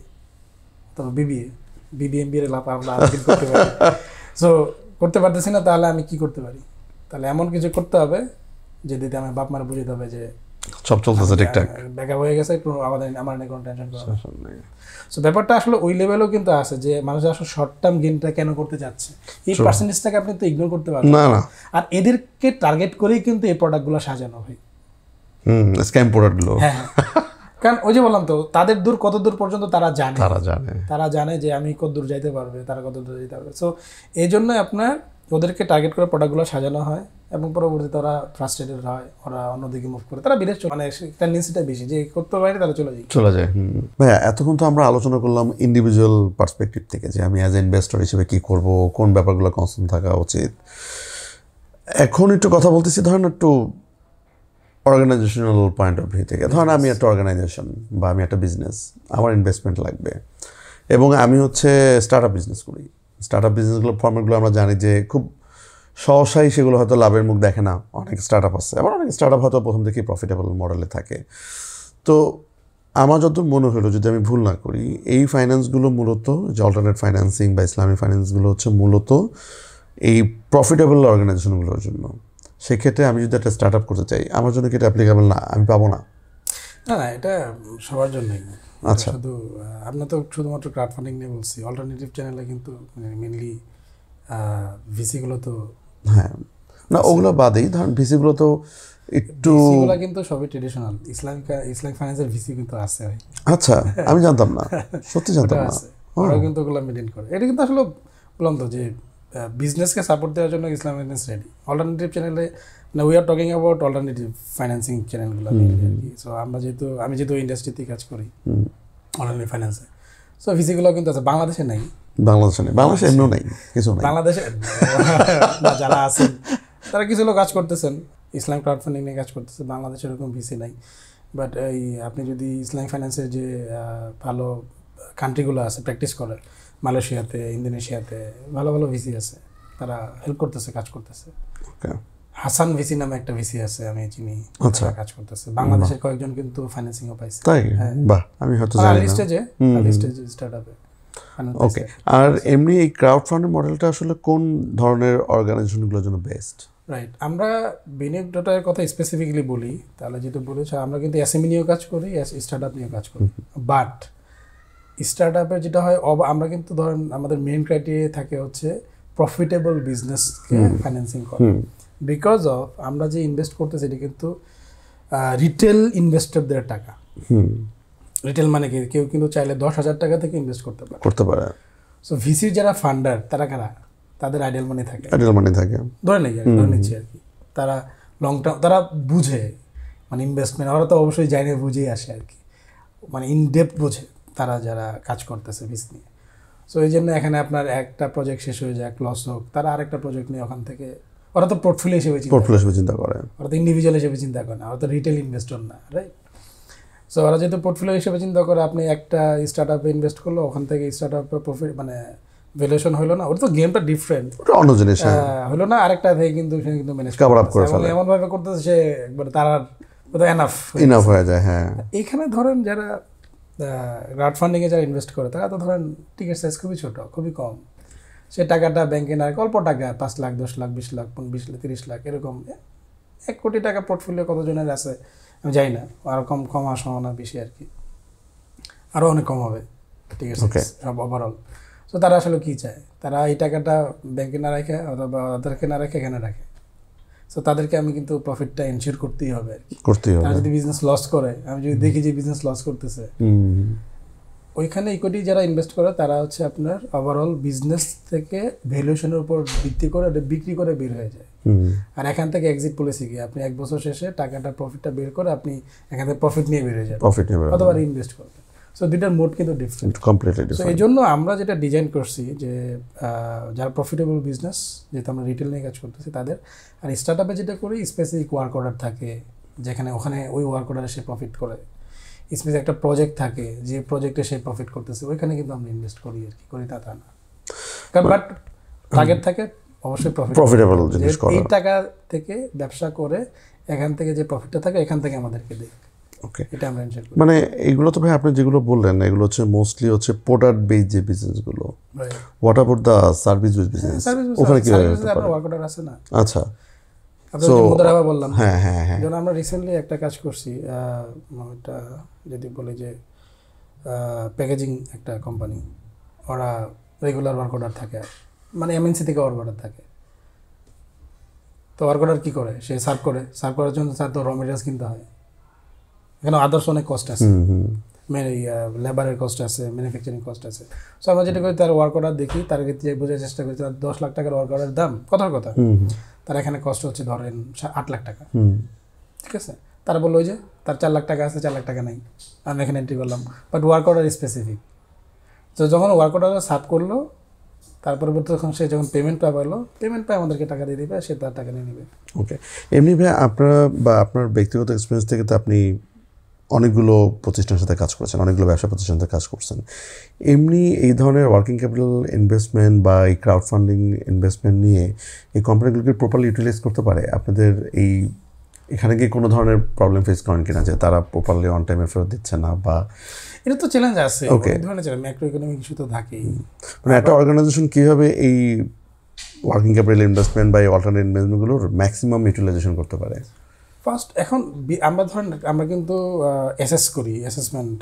অথবা BBA লাভ আমরা করতে পারি, সো করতে পারতেছি না, তাহলে আমি কি করতে পারি? তাহলে এমন কিছু করতে হবে যে দিদি আমার বাপ মারা বুঝিয়ে হবে যে সব চলতেছে ঠিকঠাক, ব্যাকআপ হয়ে গেছে, আমার কোনো টেনশন নেই। সো ব্যাপারটা আসলে ওই লেভেলেও কিন্তু আছে, যে মানুষ আসলে শর্ট টার্ম গেমটা কেন করতে যাচ্ছে, এই পার্সেন্টেজটাকে আপনি তো ইগনোর করতে পারবেন না। আর এদেরকে টার্গেট করেই কিন্তু এই প্রোডাক্টগুলো সাজানো হয়, স্ক্যাম প্রোডাক্টগুলো। হ্যাঁ, কারণ ওই যে বললাম তো, তাদের কত দূর পর্যন্ত তারা জানে যে আমি কত দূর যাইতে পারবে, তারা কত দূর যেতে পারবে। সো এই জন্য আপনার ওদেরকে টার্গেট করে প্রোডাক্টগুলো সাজানো হয়, এবং পরবর্তীতে ওরা ফ্রাস্ট্রেটেড হয়, ওরা অন্যদিকে মুভ করে, তারা বিদেশ মানে টেন্ডেন্সিটা বেশি, যে করতে পারে তারা চলে যায়। ভাইয়া, এতক্ষণ তো আমরা আলোচনা করলাম ইন্ডিভিজুয়াল পার্সপেক্টিভ থেকে, যে আমি অ্যাজ এ ইনভেস্টর হিসেবে কী করব, কোন ব্যাপারগুলো কনসার্ন থাকা উচিত। এখন একটু কথা বলতেছি ধরেন একটু অর্গানাইজেশনাল পয়েন্ট অফ ভিউ থেকে ধরেন আমি একটা অর্গানাইজেশন বা আমি একটা বিজনেস, আমার ইনভেস্টমেন্ট লাগবে এবং আমি হচ্ছে স্টার্ট আপ বিজনেস করি। স্টার্ট আপ বিজনেসগুলো ফর্মেটগুলো আমরা জানি যে খুব সহসাই সেগুলো হয়তো লাভের মুখ দেখে না, অনেক স্টার্ট আপ আছে, আবার অনেক স্টার্ট আপ হয়তো প্রথম থেকেই প্রফিটেবল মডেলে থাকে। তো আমার যত মনে হলো, যদি আমি ভুল না করি, এই ফাইন্যান্সগুলো মূলত যে অল্টারনেট ফাইন্যান্সিং বা ইসলামী ফাইন্যান্সগুলো হচ্ছে মূলত এই প্রফিটেবল অর্গানাইজেশনগুলোর জন্য। সেক্ষেত্রে আমি যদি একটা স্টার্ট আপ করতে চাই, আমার জন্য কি এটা অ্যাপ্লিকেবল না? আমি পাবো না? না না, এটা সবার জন্যই। আচ্ছা, শুধু আমরা তো শুধুমাত্র ক্রাউড ফান্ডিং নিয়ে বলছি, অল্টারনেটিভ চ্যানেলে কিন্তু মেনলি ভিসিগুলো তো, হ্যাঁ, না ওগুলো বাদেই ধরেন ভিসিগুলো তো একটু, ভিসিগুলো কিন্তু সবই ট্রেডিশনাল। ইসলামিক ফাইন্যান্সের ভিসি কিন্তু আছে ভাই। আচ্ছা আমি জানতাম না, সত্যি জানতাম না। ওরা কিন্তু ওগুলো মেনটেন করে। এটা কিন্তু আসলে বললাম তো যে বিজনেসকে সাপোর্ট দেওয়ার জন্য ইসলাম ফাইন্যান্স রেডি। অল্টারনেটিভ চ্যানেলে we are talking about alternative financing চ্যানেলগুলো আর কি। সো আমি যেহেতু ইন্ডাস্ট্রিতে কাজ করি অল্টারনেটিভ ফাইন্যান্সে, সো ভিসিগুলো কিন্তু আছে। বাংলাদেশে নাই, বাংলাদেশে নেই, বাংলাদেশে এমনিও নেই, কিছু নেই। বাংলাদেশে যারা আছেন তারা কিছু লোক কাজ করতেছেন, ইসলাম ক্রাউড ফান্ডিং নিয়ে কাজ করতেছে। বাংলাদেশে এরকম ভিসি নাই। বাট এই আপনি যদি ইসলামিক ফাইন্যান্সের যে ভালো কান্ট্রিগুলো আছে প্র্যাকটিস করে, মালয়েশিয়াতে, ইন্দোনেশিয়াতে ভালো ভালো ভিসি আছে, তারা হেল্প করতেছে, কাজ করতেছে। হাসান ভিসি নামে একটা ভিসি আছে, আমি চিনি, আচ্ছা, কাজ করতেছে। বাংলাদেশের কয়েকজন কিন্তু ফাইন্যান্সিংও পাইছে। তাই? বাহ, আমি হয়তো জানি না। স্টেজে স্টার্টআপে। ওকে, আর এমনি এই ক্রাউড ফান্ডিং মডেলটা আসলে কোন ধরনের অর্গানাইজেশনগুলোর জন্য বেস্ট? রাইট, আমরা বিনিয়োগ ডেটার কথা স্পেসিফিকলি বলি, তাহলে যেটা বলেছে আমরা কিন্তু এসএমই নিয়েও কাজ করি, স্টার্টআপ নিয়েও কাজ করি। বাট স্টার্টআপের যেটা হয়, আমরা কিন্তু ধরেন আমাদের মেইন ক্রাইটেরিয়া থাকে হচ্ছে প্রফিটেবল বিজনেসকে ফাইন্যান্সিং করা। বিকজ অফ আমরা যে ইনভেস্ট করতেছি এটা কিন্তু রিটেল ইনভেস্টরদের টাকা। রিটেল মানে কি, কেউ কিন্তু চাইলে 10,000 টাকা থেকে ইনভেস্ট করতে পারে। সো ভিসির যারা ফান্ডার, তারা কারা? তাদের আইডিয়াল মানি থাকে, ধরে নিচ্ছি আর কি। তারা লং টার্ম, তারা বুঝে মানে ইনভেস্টমেন্ট, ওরা তো অবশ্যই জানে, বুঝেই আসে আর কি, মানে ইনডেপথ বোঝে তারা যারা কাজ করতেছে ভিসি নিয়ে। সো এই জন্য এখানে আপনার একটা প্রজেক্ট শেষ হয়ে যায়, লস হোক, তারা আরেকটা প্রজেক্ট নিয়ে ওখান থেকে, ওরা তো পোর্টফোলিও হিসেবে চিন্তা করে, ওরা তো ইন্ডিভিজুয়াল হিসেবে চিন্তা করে না, ওরা তো রিটেল ইনভেস্টর না, রাইট? সো ওরা যেহেতু পোর্টফোলিও হিসেবে চিন্তা করে, আপনি একটা স্টার্টআপে ইনভেস্ট করলো, ওখান থেকে স্টার্টআপের প্রফিট মানে ভ্যালুয়েশন হলো না, ওটা তো গেমটা ডিফারেন্ট, অন্য জিনিস হলো না, আরেকটা থেকে কিন্তু সে কিন্তু ম্যানেজ করে ফেলে, এমন ভাবে করতেছে সে একবার তার এনাফ হয়ে যায়। হ্যাঁ, এখানে ধরেন যারা ক্রাউড ফান্ডিংয়ে যারা ইনভেস্ট করে, তারা তো ধরেন টিকেট সাইজ খুবই ছোট, খুবই কম, সে টাকাটা ব্যাংকে না, অল্প টাকা, 5 লাখ, 10 লাখ, 20 লাখ, 20 লাখ, 30 লাখ, এরকম 1 কোটি টাকা পোর্টফোলিও কতজনের আছে আমি জানি না, আরও কম হওয়ার সম্ভাবনা বেশি আর কি, আরও অনেক কম হবে ঠিক আছে সব ওভারঅল। সো তারা আসলে কী চায়, তারা এই টাকাটা ব্যাংকে না রাখে অথবা ওদেরকে না রাখে এখানে রাখে। সো তাদেরকে আমি কিন্তু প্রফিটটা এনশিওর করতেই হবে আর কি, তারা যদি বিজনেস লস করে, আমি যদি দেখি যে বিজনেস লস করতেছে, ওইখানে ইকুইটি যারা ইনভেস্ট করে তারা হচ্ছে আপনার ওভারঅল বিজনেস থেকে ভ্যালুয়েশনের উপর ভিত্তি করে বিক্রি করে বের হয়ে যায়। আর এখান থেকে এক্সিট পলিসি কি, আপনি 1 বছর শেষে টাকাটা প্রফিটটা বের করে আপনি এখান থেকে প্রফিট নিয়ে বের হয়ে যাবেন, অথবা ইনভেস্ট করবেন। সো দুইটার মোড কিন্তু ডিফারেন্ট, কমপ্লিটলি ডিফারেন্ট। এই জন্য আমরা যেটা ডিজাইন করছি যে যারা প্রফিটেবল বিজনেস, যেহেতু আমরা রিটেল নিয়ে কাজ করতেছি তাদের, আর স্টার্টআপে যেটা করি স্পেসিফিক ওয়ার্ক অর্ডার থাকে, যেখানে ওখানে ওই ওয়ার্ক অর্ডারে সে প্রফিট করে, স্পেসিফিক একটা প্রজেক্ট থাকে, যে প্রজেক্টে সে প্রফিট করতেছে, ওইখানে কিন্তু আমরা ইনভেস্ট করি আর কি, করি তা না। কারণ বাট টার্গেট থাকে অবশ্যই প্রফিটেবল জিনিস করা, এই টাকা থেকে ব্যবসা করে এখান থেকে যে প্রফিটটা থাকে এখান থেকে আমাদেরকে দেয়। ওকে, এটা আমরা এনশিওর করি। মানে এইগুলো তো ভাই আপনি যেগুলো বললেন এগুলো হচ্ছে মোস্টলি হচ্ছে প্রোডাক্ট বেসড যে বিজনেসগুলো। What about the service based business? ওখানে কি আপনার ওয়ার্ক অর্ডার আছে না? আচ্ছা, সো মুদারাবা বললাম, হ্যাঁ হ্যাঁ হ্যাঁ, যেমন আমরা রিসেন্টলি একটা কাজ করছি, এটা যদি বলি যে প্যাকেজিং একটা কোম্পানি, ওরা রেগুলার ওয়ার্ক অর্ডার থাকে, মানে এমএনসি থেকে ওয়ার্ক অর্ডার থাকে। তো ওয়ার্ক অর্ডার কী করে, সে সার্ভ করার জন্য তার তো র মেটেরিয়ালস কিনতে হয়, এখানে আদার্স অনেক কস্ট আছে, লেবারের কস্ট আছে, ম্যানুফ্যাকচারিং কস্ট আছে। সো আমরা যেটা করি, তার ওয়ার্ক অর্ডার দেখি, তার ক্ষেত্রে বোঝার চেষ্টা করি তার 10 লাখ টাকার ওয়ার্ক অর্ডার দাম, কথার কথা, তার এখানে কষ্ট হচ্ছে ধরেন 8 লাখ টাকা, ঠিক আছে? তারা বললো যে তার 4 লাখ টাকা আছে, 4 লাখ টাকা নাই, আমি এখানে এন্ট্রি করলাম, বাট ওয়ার্ক অর্ডার স্পেসিফিক। তো যখন ওয়ার্ক অর্ডার সার্ভ করলো, তার পরবর্তী সে যখন পেমেন্ট পালো, পেমেন্ট পায় আমাদেরকে টাকা দিয়ে দিবে, সে তার টাকা নিয়ে নেবে। ওকে, এমনি ভাই আপনারা বা আপনার ব্যক্তিগত এক্সপিরিয়েন্স থেকে তো আপনি অনেকগুলো প্রতিষ্ঠানের সাথে কাজ করেছেন, অনেকগুলো ব্যবসা প্রতিষ্ঠানের সাথে কাজ করছেন, এমনি এই ধরনের ওয়ার্কিং ক্যাপিটাল ইনভেস্টমেন্ট বা এই ক্রাউড ফান্ডিং ইনভেস্টমেন্ট নিয়ে এই কোম্পানিগুলোকে প্রপারলি ইউটিলাইজ করতে পারে? আপনাদের এখানে কি কোনো ধরনের প্রবলেম ফেস করেন কিনা যে তারা প্রপারলি অন টাইমে ফেরত দিচ্ছে না? বা এটা তো চ্যালেঞ্জ আছে, অনেক ধরনের চ্যালেঞ্জ, ম্যাক্রো ইকোনমিক ইস্যু তো থাকেই। মানে একটা অর্গানাইজেশন কীভাবে এই ওয়ার্কিং ক্যাপিটাল ইনভেস্টমেন্ট বা এই অল্টারনেট ইনভেস্টমেন্টগুলোর ম্যাক্সিমাম ইউটিলাইজেশন করতে পারে? ফার্স্ট এখন আমরা ধরেন আমরা কিন্তু অ্যাসেসমেন্ট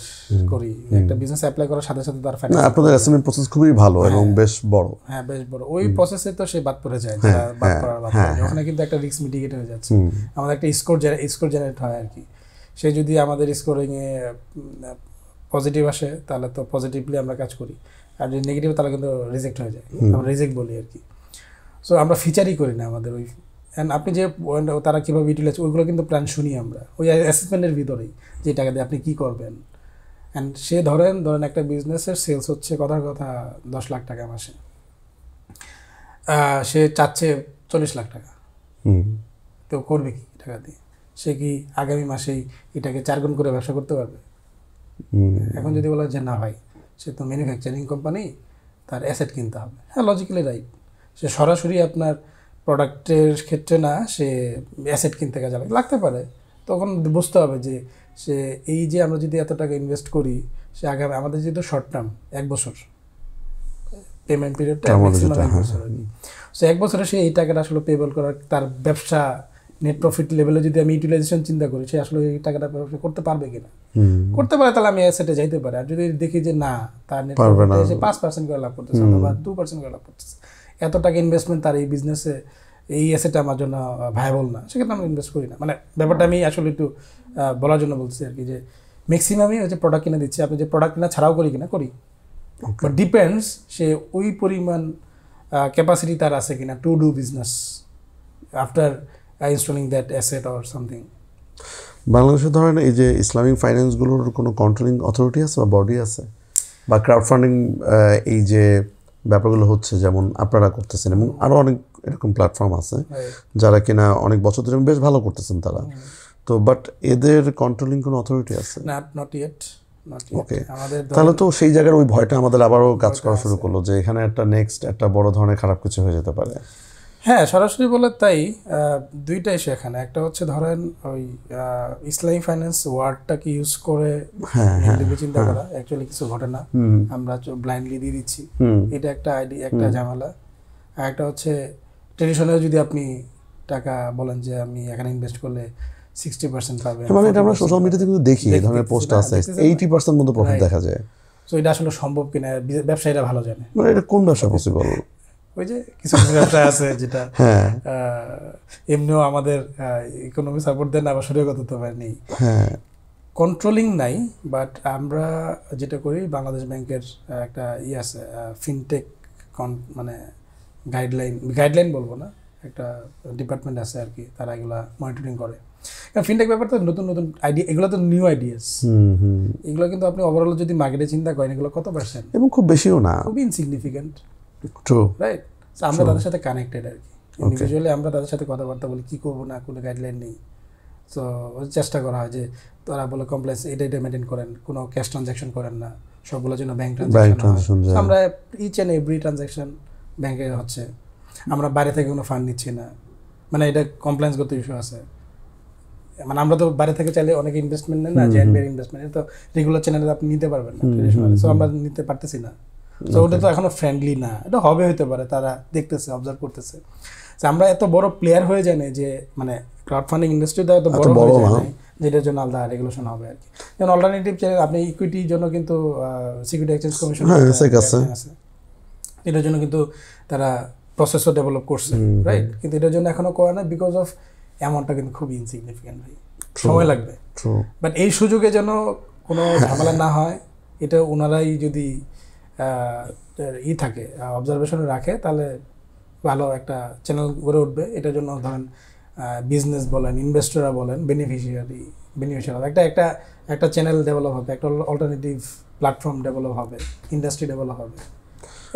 করি, একটা বিজনেস অ্যাপ্লাই করার সাথে সাথে তার ফাইন্যান্স। আপনাদের অ্যাসেসমেন্ট প্রসেস খুবই ভালো এবং বেশ বড়। হ্যাঁ, বেশ বড়। ওই প্রসেসে তো সে বাদ পড়ে যায়, ওখানে কিন্তু একটা রিস্ক মিটিগেট হয়ে যাচ্ছে। আমাদের একটা স্কোর জেনারেট হয় আর কি। সে যদি আমাদের স্কোরিংয়ে পজিটিভ আসে তাহলে তো পজিটিভলি আমরা কাজ করি, আর যদি নেগেটিভ তাহলে কিন্তু রিজেক্ট হয়ে যায়, আমরা রিজেক্ট বলি আর কি। সো আমরা ফিচারই করি না আমাদের ওই। অ্যান্ড আপনি যে তারা কীভাবে ইউটিলাইজ, ওইগুলো কিন্তু প্ল্যান শুনি আমরা ওই অ্যাসেসমেন্টের ভিতরেই, যে টাকা দিয়ে আপনি কী করবেন। অ্যান্ড সে ধরেন একটা বিজনেসের সেলস হচ্ছে কথার কথা 10 লাখ টাকা মাসে, সে চাচ্ছে 40 লাখ টাকা, তো করবে কি টাকা দিয়ে? সে কি আগামী মাসেই এটাকে 4 গুণ করে ব্যবসা করতে পারবে? এখন যদি বলা যে না ভাই, সে তো ম্যানুফ্যাকচারিং কোম্পানি, তার অ্যাসেট কিনতে হবে। হ্যাঁ, লজিক্যালি রাইট। সে সরাসরি আপনার প্রোডাক্টের ক্ষেত্রে না, সে অ্যাসেট কিনতে কাজে লাগতে পারে। তখন বুঝতে হবে যে সে এই যে আমরা যদি এত টাকা ইনভেস্ট করি, সে আগামী আমাদের যেহেতু শর্ট টার্ম 1 বছর পেমেন্ট পিরিয়ডটা, ম্যাক্সিমাম 1 বছর আর কি। সো 1 বছরে সে এই টাকাটা আসলে পেবল করার, তার ব্যবসা নেট প্রফিট লেভেলে যদি আমি ইউটিলাইজেশন চিন্তা করি, সে আসলে এই টাকাটা ব্যবসা করতে পারবে কিনা। করতে পারে তাহলে আমি অ্যাসেটে যাইতে পারি। আর যদি দেখি যে না, তার নেট প্রফিটে সে 5% করে লাভ করতেছে অথবা 2% করে লাভ করতেছে, এত টাকা ইনভেস্টমেন্ট তার এই বিজনেসে, এই অ্যাসেটটা আমার জন্য ভায়াবল না, সেক্ষেত্রে আমরা ইনভেস্ট করি না। মানে ব্যাপারটা আমি আসলে একটু বলার জন্য বলছি আর কি, যে ম্যাক্সিমামই হচ্ছে প্রোডাক্ট কিনে দিচ্ছি। আপনি যে প্রোডাক্ট কিনা ছাড়াও করি কিনা, করি, বাট ডিপেন্ডস সে ওই পরিমাণ ক্যাপাসিটি তার আছে কিনা to do business after installing that asset or something. বাংলাদেশে ধরেন এই যে ইসলামিক ফাইন্যান্সগুলোর কোনো কন্ট্রোলিং অথরিটি আছে বা বডি আছে, বা ক্রাউড ফান্ডিং এই যে ব্যাপারগুলো হচ্ছে যেমন আপনারা করতেছেন, এবং আরও অনেক এরকম প্ল্যাটফর্ম আছে যারা কিনা অনেক বছর ধরে বেশ ভালো করতেছেন তারা, তো বাট এদের কন্ট্রোলিং কোনো অথরিটি আছে? Not yet. ওকে, তাহলে তো সেই জায়গার ওই ভয়টা আমাদের আবারও কাজ করা শুরু করলো যে এখানে একটা বড় ধরনের খারাপ কিছু হয়ে যেতে পারে। হ্যাঁ, সরাসরি বলে তাই দুইটা ইস্যু এখানে। একটা হচ্ছে ধরেন ওই ইসলামিক ফাইন্যান্স ওয়ার্ডটাকে ইউজ করে চিন্তা করা, অ্যাকচুয়ালি কিছু ঘটে না, আমরা ব্লাইন্ডলি দিয়ে দিচ্ছি, এটা একটা ঝামেলা। আর একটা হচ্ছে ট্রেডিশনাল, যদি আপনি টাকা বলেন যে আমি এখানে ইনভেস্ট করলে 60% পাবেন, মানে এটা আমরা সোশ্যাল মিডিয়াতে কিন্তু দেখি এই ধরনের পোস্ট আছে, 80% মতো প্রফিট দেখা যায়। সো এটা আসলে সম্ভব কিনা ব্যবসায়ীরা ভালো জানে। মানে এটা কোন ব্যবসা পসিবল? ওই যে কিছু ব্যবসা আছে যেটা এমনিও আমাদের ইকোনমি সাপোর্ট দেন, আবার শরীয়গত তো নেই, কন্ট্রোলিং নাই। বাট আমরা যেটা করি, বাংলাদেশ ব্যাংকের একটা আছে ফিনটেক, মানে গাইডলাইন বলবো না, একটা ডিপার্টমেন্ট আছে আর কি, তারা এগুলা মনিটরিং করে। কারণ ফিনটেক ব্যাপারটা নতুন নতুন আইডিয়া, এগুলো তো নিউ আইডিয়াস, এগুলো কিন্তু আপনি ওভারঅল যদি মার্কেটে চিন্তা করেন, এগুলো কত পার্সেন্ট, এবং খুব বেশিও না, খুবই ইনসিগনিফিকেন্ট। True, right. আমরা তাদের সাথে কানেক্টেড আর কি, ইন্ডিভিজুয়ালি আমরা তাদের সাথে কথাবার্তা বলি, কী করবো না, কোনো গাইডলাইন নেই। সো চেষ্টা করা হয় যে তারা বলে কমপ্লেক্স এটা মেনটেন করেন, কোনো ক্যাশ ট্রানজ্যাকশন করেন না, সবগুলোর জন্য ব্যাংক ট্রানজ্যাকশন। আমরা ইচ অ্যান্ড এভরি ট্রানজ্যাকশন ব্যাংকে হচ্ছে, আমরা বাইরে থেকে কোনো ফান্ড নিচ্ছি না, মানে এটা কমপ্লেন্সগত ইস্যু আছে। মানে আমরা তো বাইরে থেকে চাইলে অনেক ইনভেস্টমেন্ট নেন না, জেএনবির ইনভেস্টমেন্ট, এটা তো রেগুলার চ্যানেলে আপনি নিতে পারবেন না, সো আমরা নিতে পারতেছি না। তো ওটা তো এখনো ফ্রেন্ডলি না, এটা হবে হতে পারে, তারা দেখতেছে, অবজার্ভ করতেছে। আমরা এত বড় প্লেয়ার হয়ে যায় না যে, মানে ক্রাউড ফান্ডিং ইন্ডাস্ট্রিটা এত বড় হয়ে যায় না যেটার জন্য আলাদা রেগুলেশন হবে আর কি। যেমন অল্টারনেটিভ চ্যানেল, আপনি ইকুইটির জন্য কিন্তু সিকিউরিটি এক্সচেঞ্জ কমিশন আছে, এটার জন্য কিন্তু তারা প্রসেসও ডেভেলপ করছে, রাইট। কিন্তু এটার জন্য এখনো করে না, বিকজ অফ অ্যামাউন্টটা কিন্তু খুবই ইনসিগনিফিকেন্ট, ভাই, সময় লাগবে। বাট এই সুযোগে যেন কোনো ঝামেলা না হয়, এটা ওনারাই যদি থাকে, অবজারভেশনে রাখে, তাহলে ভালো একটা চ্যানেল গড়ে উঠবে। এটার জন্য ধরেন বিজনেস বলেন, ইনভেস্টররা বলেন, বেনিফিশিয়ারি একটা চ্যানেল ডেভেলপ হবে, একটা অল্টারনেটিভ প্ল্যাটফর্ম ডেভেলপ হবে, ইন্ডাস্ট্রি ডেভেলপ হবে।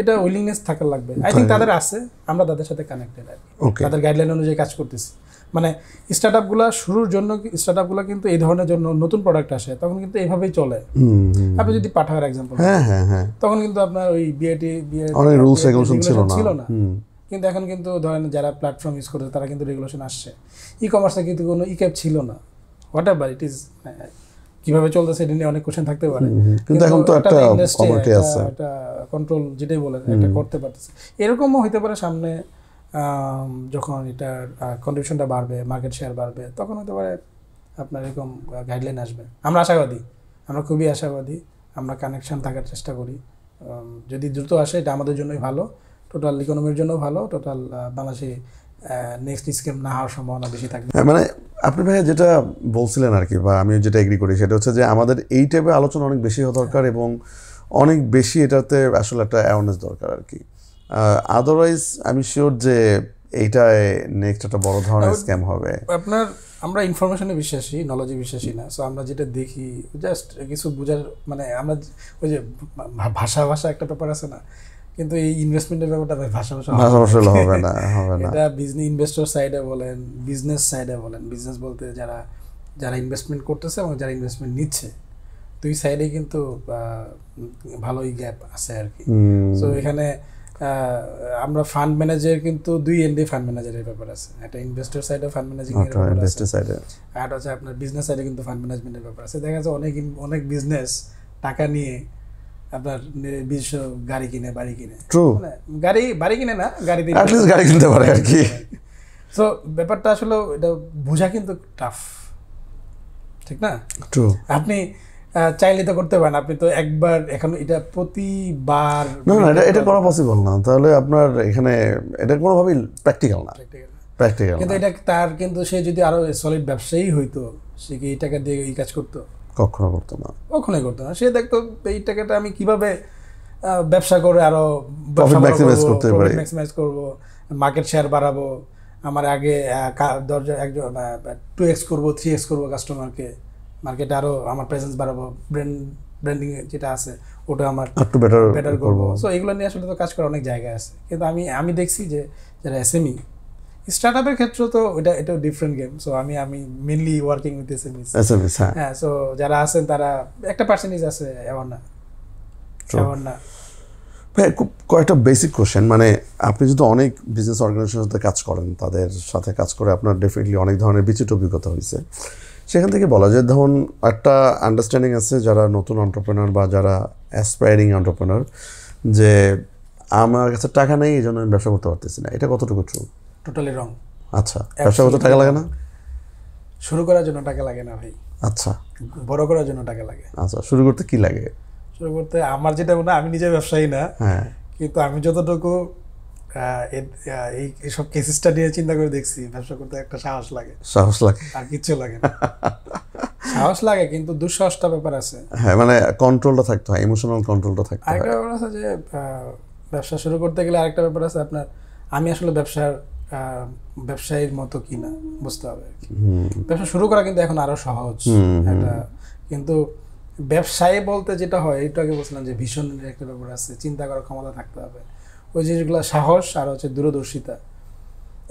এটা উইলিংনেস থাকার লাগবে। আই থিঙ্ক তাদের আছে, আমরা তাদের সাথে কানেক্টেড আর কি, তাদের গাইডলাইন অনুযায়ী কাজ করতেছি। মানে স্টার্টআপগুলো শুরুর জন্য, স্টার্টআপগুলো কিন্তু এই ধরনের জন্য নতুন প্রোডাক্ট আসে তখন কিন্তু এইভাবেই চলে। আপনি যদি পাঠাওয়ার এক্সাম্পল, তখন কিন্তু আপনার ওই বিআইটি অনেক রুলস রেগুলেশন ছিল না, কিন্তু এখন কিন্তু ধরেন যারা প্ল্যাটফর্ম ইউজ করছে তারা কিন্তু রেগুলেশন আসছে। ই কমার্সে কিন্তু কোনো ইক্যাপ ছিল না, হোয়াট এভার ইট ইজ, কিভাবে চলতেছে এটা নিয়ে অনেক কোশ্চেন থাকতে পারে, কিন্তু এখন তো একটা কমিটি আছে, একটা কন্ট্রোল যেটাই বলেন একটা করতে পারতেছে। এরকমও হইতে পারে সামনে যখন এটার কন্ট্রিবিউশনটা বাড়বে, মার্কেট শেয়ার বাড়বে, তখন হতে পারে আপনার এরকম গাইডলাইন আসবে। আমরা আশাবাদী, আমরা খুবই আশাবাদী, আমরা কানেকশন থাকার চেষ্টা করি। যদি দ্রুত আসে এটা আমাদের জন্যই ভালো, টোটাল ইকোনমির জন্য ভালো, টোটাল বাংলাদেশে নেক্সট স্কিম না হওয়ার সম্ভাবনা বেশি থাকবে। মানে আপনি ভাইয়া যেটা বলছিলেন আর কি, বা আমি যেটা এগ্রি করি সেটা হচ্ছে যে আমাদের এই টাইপের আলোচনা অনেক বেশি হওয়া দরকার এবং অনেক বেশি এটাতে আসলে একটা অ্যাওয়ারনেস দরকার আর কি। আদারওয়াইজ আমি শিওর যে এইটায় নেক্সট একটা বড় ধরনের স্ক্যাম হবে। আপনার আমরা ইনফরমেশনে বিশ্বাসী, নলেজে বিশ্বাসী না। সো আমরা যেটা দেখি জাস্ট কিছু বোঝার, মানে আমরা ওই যে ভাষা একটা ব্যাপার আছে না, কিন্তু এই ইনভেস্টমেন্টের ব্যাপারটা ভাষা হবে না। এটা বিজনেস ইনভেস্টর সাইডে বলেন, বিজনেস সাইডে বলেন, বিজনেস বলতে যারা ইনভেস্টমেন্ট করতেছে এবং যারা ইনভেস্টমেন্ট নিচ্ছে, দুই সাইডে কিন্তু ভালোই গ্যাপ আছে আর কি। সো এখানে আমরা ফান্ড ম্যানেজার কিন্তু দুই এন্ডে ফান্ড ম্যানেজারের ব্যাপার আছে, একটা ইনভেস্টর সাইডে ফান্ড ম্যানেজিং এর ব্যাপার আছে, আর হচ্ছে আপনার বিজনেস সাইডে কিন্তু ফান্ড ম্যানেজমেন্টের ব্যাপার আছে। দেখা যাচ্ছে অনেক বিজনেস টাকা নিয়ে আপনার নিজস্ব গাড়ি কিনে, বাড়ি কিনে, মানে বাড়ি কিনে না, গাড়ি কিনতে পারে আর কি। সো ব্যাপারটা আসলে এটা বোঝা কিন্তু টাফ, ঠিক না? আপনি চাইলে তো করতে পারেন, আপনি তো একবার, এখন এটা প্রতিবার না, এটা করা পসিবল না। তাহলে আপনার এখানে এটা কোনোভাবেই প্র্যাকটিক্যাল না। কিন্তু এটা তার, কিন্তু সে যদি আরো সলিড ব্যবসায়ী হইতো, সে কি এই টাকা দিয়ে এই কাজ করতো? কখনোই করতো না। সে দেখতো এই টাকাটা আমি কিভাবে ব্যবসা করে আরো প্রফিট ম্যাক্সিমাইজ করবো, মার্কেট শেয়ার বাড়াবো, আমার আগে দরজা একজন 2x করবো, 3x করবো কাস্টমারকে, মার্কেটে আরো আমার প্রেজেন্স বাড়াবো, ব্র্যান্ডিং যেটা আছে ওটা আমার একটু বেটার করবো। সো এগুলো নিয়ে আসলে তো কাজ করার অনেক জায়গা আছে। কিন্তু আমি দেখছি যে যারা এসএমই, স্টার্টআপের ক্ষেত্রে তো এটা ডিফারেন্ট গেম। সো আমি মেইনলি ওয়ার্কিং উইথ এসএমইস। হ্যাঁ, সো যারা আছেন তারা একটা পার্সেন্টেজ আছে এমন না। ভাই খুব কয়েকটা বেসিক কোশ্চেন, মানে আপনি যদি অনেক বিজনেস অর্গানাইজেশনের সাথে কাজ করেন, তাদের সাথে কাজ করে আপনার ডেফিনেটলি অনেক ধরনের বিচিত্র অভিজ্ঞতা হয়েছে। সেখান থেকে বলা যায়, ধরুন একটা আন্ডারস্ট্যান্ডিং আছে যারা নতুন এন্টারপ্রেনার বা যারা অ্যাসপায়ারিং এন্টারপ্রেনার, যে আমার কাছে টাকা নেই এই জন্য আমি ব্যবসা করতে পারতেছি না। এটা কতটুকু ট্রু? টোটালি রং। আচ্ছা, ব্যবসা করতে টাকা লাগে না? শুরু করার জন্য টাকা লাগে না ভাই। আচ্ছা, বড় করার জন্য টাকা লাগে। আচ্ছা, শুরু করতে কি লাগে? শুরু করতে আমার যেটা মনে হয়, আমি নিজে ব্যবসায়ী না, কিন্তু আমি যতটুকু এইসব কেস স্টাডি চিন্তা করে দেখছি, ব্যবসা করতে একটা সাহস লাগে আর কিচ্ছু লাগে না। সাহস লাগে, কিন্তু দুঃসাহসটা ব্যাপার আছে। হ্যাঁ, মানে কন্ট্রোলটা থাকতে হয়, ইমোশনাল কন্ট্রোলটা থাকতে হয়। আরেকটা ব্যাপার আছে যে ব্যবসা শুরু করতে গেলে আরেকটা ব্যাপার আছে, আপনার আমি আসলে ব্যবসায়ীর মতো কিনা বুঝতে হবে আর কি। ব্যবসা শুরু করা কিন্তু এখন আরো সহজ একটা, কিন্তু ব্যবসায়ী বলতে যেটা হয়, এইটা আগে বলছিলাম যে ভিশনের একটা ব্যাপার আছে, চিন্তা করার ক্ষমতা থাকতে হবে, ওই জিনিসগুলো সাহস আর হচ্ছে দূরদর্শিতা।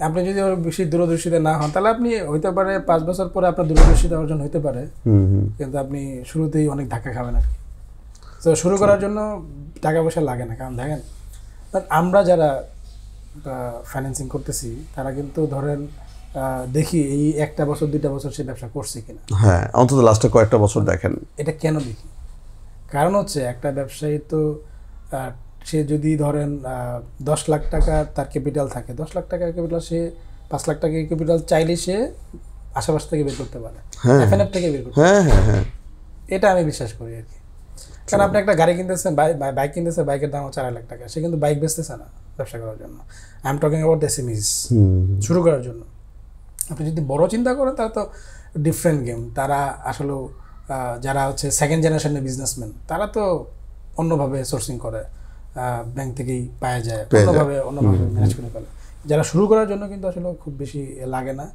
আপনি যদি বেশি দূরদর্শিতা না হন, তাহলে আপনি হইতে পারে 5 বছর পরে আপনার দূরদর্শিতা অর্জন হইতে পারে, কিন্তু আপনি শুরুতেই অনেক ধাক্কা খাবেন আর কি। তো শুরু করার জন্য টাকা পয়সা লাগে না, কারণ দেখেন আমরা যারা ফাইন্যান্সিং করতেছি তারা কিন্তু ধরেন দেখি এই 1 বছর 2 বছর সে ব্যবসা করছে কিনা। হ্যাঁ, অন্তত লাস্টে কয়েকটা বছর দেখেন। এটা কেন দেখি? কারণ হচ্ছে একটা ব্যবসায়ী তো সে যদি ধরেন 10 লাখ টাকা তার ক্যাপিটাল থাকে, 10 লাখ টাকার ক্যাপিটাল, সে 5 লাখ টাকার ক্যাপিটাল চাইলে সে আশেপাশ থেকে বের করতে পারে, এফএনএফ থেকে বের করতে পারে। এটা আমি বিশ্বাস করি আর কি। কারণ আপনি একটা গাড়ি কিনতেছেন, বাইক কিনতেছেন, বাইকের দাম 4 লাখ টাকা, সে কিন্তু বাইক বেচতেছে না ব্যবসা করার জন্য। আই এম টকিং অ্যাবাউট এসএমইস, শুরু করার জন্য। আপনি যদি বড় চিন্তা করেন তাহলে তো ডিফারেন্ট গেম। তারা আসলে যারা হচ্ছে সেকেন্ড জেনারেশনের বিজনেসম্যান, তারা তো অন্যভাবে সোর্সিং করে, ব্যাংক থেকেই পাওয়া যায়, অন্যভাবে ম্যানেজ করে ফেলে। যারা শুরু করার জন্য কিন্তু আসলে খুব বেশি লাগে না।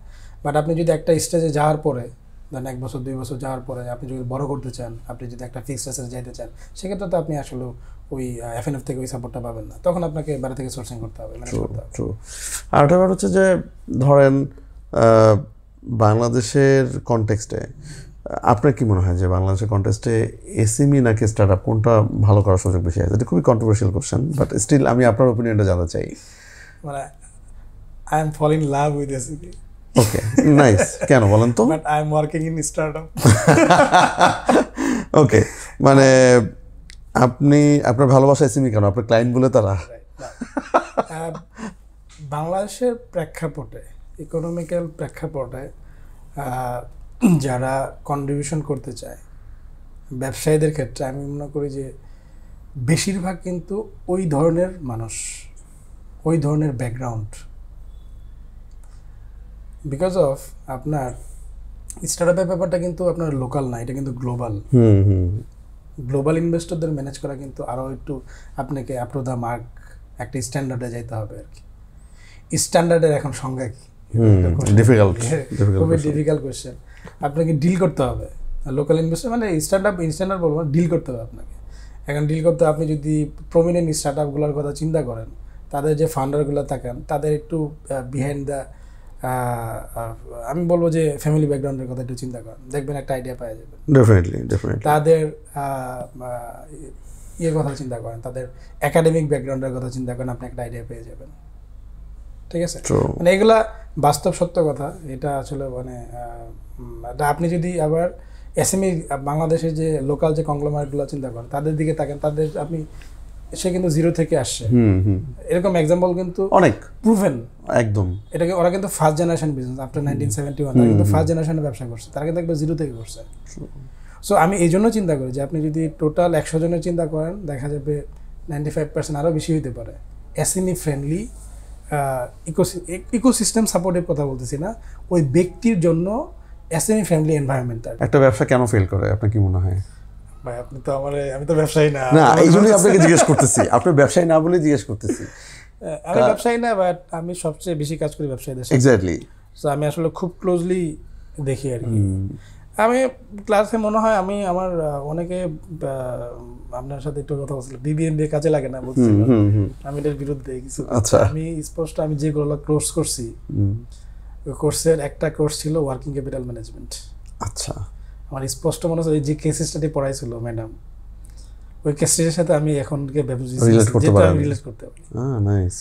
বাট আপনি যদি একটা স্টেজে যাওয়ার পরে ধরেন 1 বছর 2 বছর যাওয়ার পরে আপনি যদি বড় করতে চান, আপনি যদি একটা ফিক্সড অ্যাসেট যাইতে চান, সেক্ষেত্রে তো আপনি আসলে ওই এফএনএফ থেকে ওই সাপোর্টটা পাবেন না, তখন আপনাকে বাইরে থেকে সোর্সিং করতে হবে, ম্যানেজ করতে হবে। ট্রু। আর একটা ব্যাপার হচ্ছে যে ধরেন বাংলাদেশের কনটেক্সটে আপনার কি মনে হয় যে বাংলাদেশের কনটেক্সটে এসএমই নাকি স্টার্টআপ কোনটা ভালো করার সুযোগ বেশি আছে? এটা খুবই কন্ট্রোভার্সিয়াল কোশ্চেন, বাট স্টিল আমি আপনার ওপিনিয়নটা জানতে চাই। মানে I am fall in love with SME. Okay, nice. কেন বলেন তো? But I am working in startup. Okay, মানে আপনি আপনার ভালোবাসা এসএমই কেন? আপনার ক্লায়েন্ট বলে তারা? বাংলাদেশের প্রেক্ষাপটে, ইকোনমিক্যাল প্রেক্ষাপটে যারা কন্ট্রিবিউশন করতে চায় ব্যবসায়ীদের ক্ষেত্রে, আমি মনে করি যে বেশিরভাগ কিন্তু ওই ধরনের মানুষ, ওই ধরনের ব্যাকগ্রাউন্ড। বিকজ অফ আপনার স্টার্টআপের ব্যাপারটা কিন্তু আপনার লোকাল না, এটা কিন্তু গ্লোবাল। গ্লোবাল ইনভেস্টরদের ম্যানেজ করা কিন্তু আরও একটু আপনাকে আপ টু দ্য মার্ক একটা স্ট্যান্ডার্ডে যাইতে হবে আর কি। স্ট্যান্ডার্ডের এখন সংজ্ঞা কি? ডিফিকাল্ট, খুবই ডিফিকাল্ট কোয়েশ্চেন। আপনাকে ডিল করতে হবে লোকাল ইনভেস্টর, মানে স্ট্যান্ডার্ড বলবো না, ডিল করতে হবে আপনাকে। এখন ডিল করতে আপনি যদি প্রমিনেন্ট স্টার্টআপগুলোর কথা চিন্তা করেন, তাদের যে ফান্ডারগুলো থাকেন, তাদের একটু বিহাইন্ড দ্য, আমি বলবো যে ফ্যামিলি ব্যাকগ্রাউন্ডের কথা একটু চিন্তা করেন, দেখবেন একটা আইডিয়া পাওয়া যাবে। ডেফিনেটলি। তাদের ইয়ের কথা চিন্তা করেন, তাদের একাডেমিক ব্যাকগ্রাউন্ডের কথা চিন্তা করেন, আপনি একটা আইডিয়া পেয়ে যাবেন। ঠিক আছে, মানে এগুলা বাস্তব সত্য কথা। এটা আসলে মানে আপনি যদি আবার এসএমই বাংলাদেশের যে লোকাল যে কংগ্লোমারেটগুলো চিন্তা করেন, তাদের দিকে তাকান, তাদের আপনি সে কিন্তু জিরো থেকে আসছে, এরকম এক্সাম্পল কিন্তু অনেক প্রুভেন একদম। এটাকে ওরা কিন্তু ফার্স্ট জেনারেশন বিজনেস, আফটার 1971 তারা কিন্তু ফার্স্ট জেনারেশনে ব্যবসা করছে, তারা কিন্তু একবার জিরো থেকে করছে। সো আমি এই জন্য চিন্তা করি যে আপনি যদি টোটাল 100 জনের চিন্তা করেন, দেখা যাবে 95% আরও বেশি হইতে পারে এসএমই ফ্রেন্ডলি ইকোসিস্টেম সাপোর্টের কথা বলতেছি না, ওই ব্যক্তির জন্য এসএমই ফ্রেন্ডলি এনভায়রনমেন্ট। একটা ব্যবসা কেন ফেল করে আপনার কি মনে হয়? ভাই আপনি তো আমি তো ব্যবসায়ী না, এই জন্যই আপনাকে জিজ্ঞেস করতেছি। আপনি ব্যবসায়ী না বলে জিজ্ঞেস করতেছি। আমি ব্যবসায়ী না, বাট আমি সবচেয়ে বেশি কাজ করি ব্যবসায়ীদের সাথে। এক্স্যাক্টলি। সো আমি আসলে খুব ক্লোজলি দেখি আর কি। আমি ক্লাসে মনে হয় আমি আমার অনেকে আপনার সাথে একটু কথা বলছিলাম, বিবিএমবিএ কাজে লাগে না বলছিল, আমি এটার বিরুদ্ধে কিছু। আচ্ছা, আমি স্পষ্ট আমি যেগুলো কোর্স করছি, ওই কোর্সের একটা কোর্স ছিল ওয়ার্কিং ক্যাপিটাল ম্যানেজমেন্ট। আচ্ছা, আমার স্পষ্ট মনে হচ্ছে যে কেস স্টাডি পড়াইছিল ম্যাডাম, ওই কেস স্টাডির সাথে আমি এখন রিলেট করতে পারি। নাইস,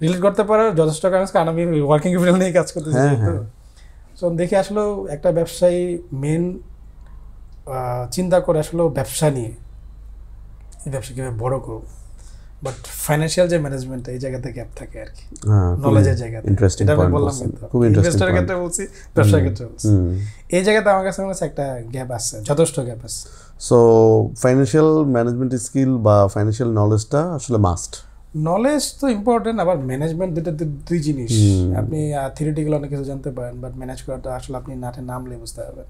রিলেট করতে পারার যথেষ্ট কারণ, কারণ আমি ওয়ার্কিং ক্যাপিটাল নিয়ে কাজ করতেছি। সো দেখি আসলে একটা ব্যবসায়ী মেন চিন্তা করে আসলে ব্যবসা নিয়ে, এই ব্যবসা কীভাবে বড় করব, বাট ফাইন্যান্সিয়াল যে ম্যানেজমেন্ট, এই জায়গাতে গ্যাপ থাকে আর কি, নলেজের জায়গাতে। এটা আমি বললাম, কিন্তু ইনভেস্টরের ক্ষেত্রে বলছি, ব্যবসার ক্ষেত্রে বলছি, এই জায়গাতে আমার কাছে মনে হচ্ছে একটা গ্যাপ আছে, যথেষ্ট গ্যাপ আছে। সো ফাইন্যান্সিয়াল ম্যানেজমেন্ট স্কিল বা ফাইন্যান্সিয়াল নলেজটা আসলে মাস্ট। নলেজ তো ইম্পর্টেন্ট, আবার ম্যানেজমেন্ট দুই জিনিস। আপনি থিওরিটিক্যাল অনেক কিছু জানতে পারেন, বাট ম্যানেজ করাটা আসলে আপনি নাটে নামলে বুঝতে পারবেন।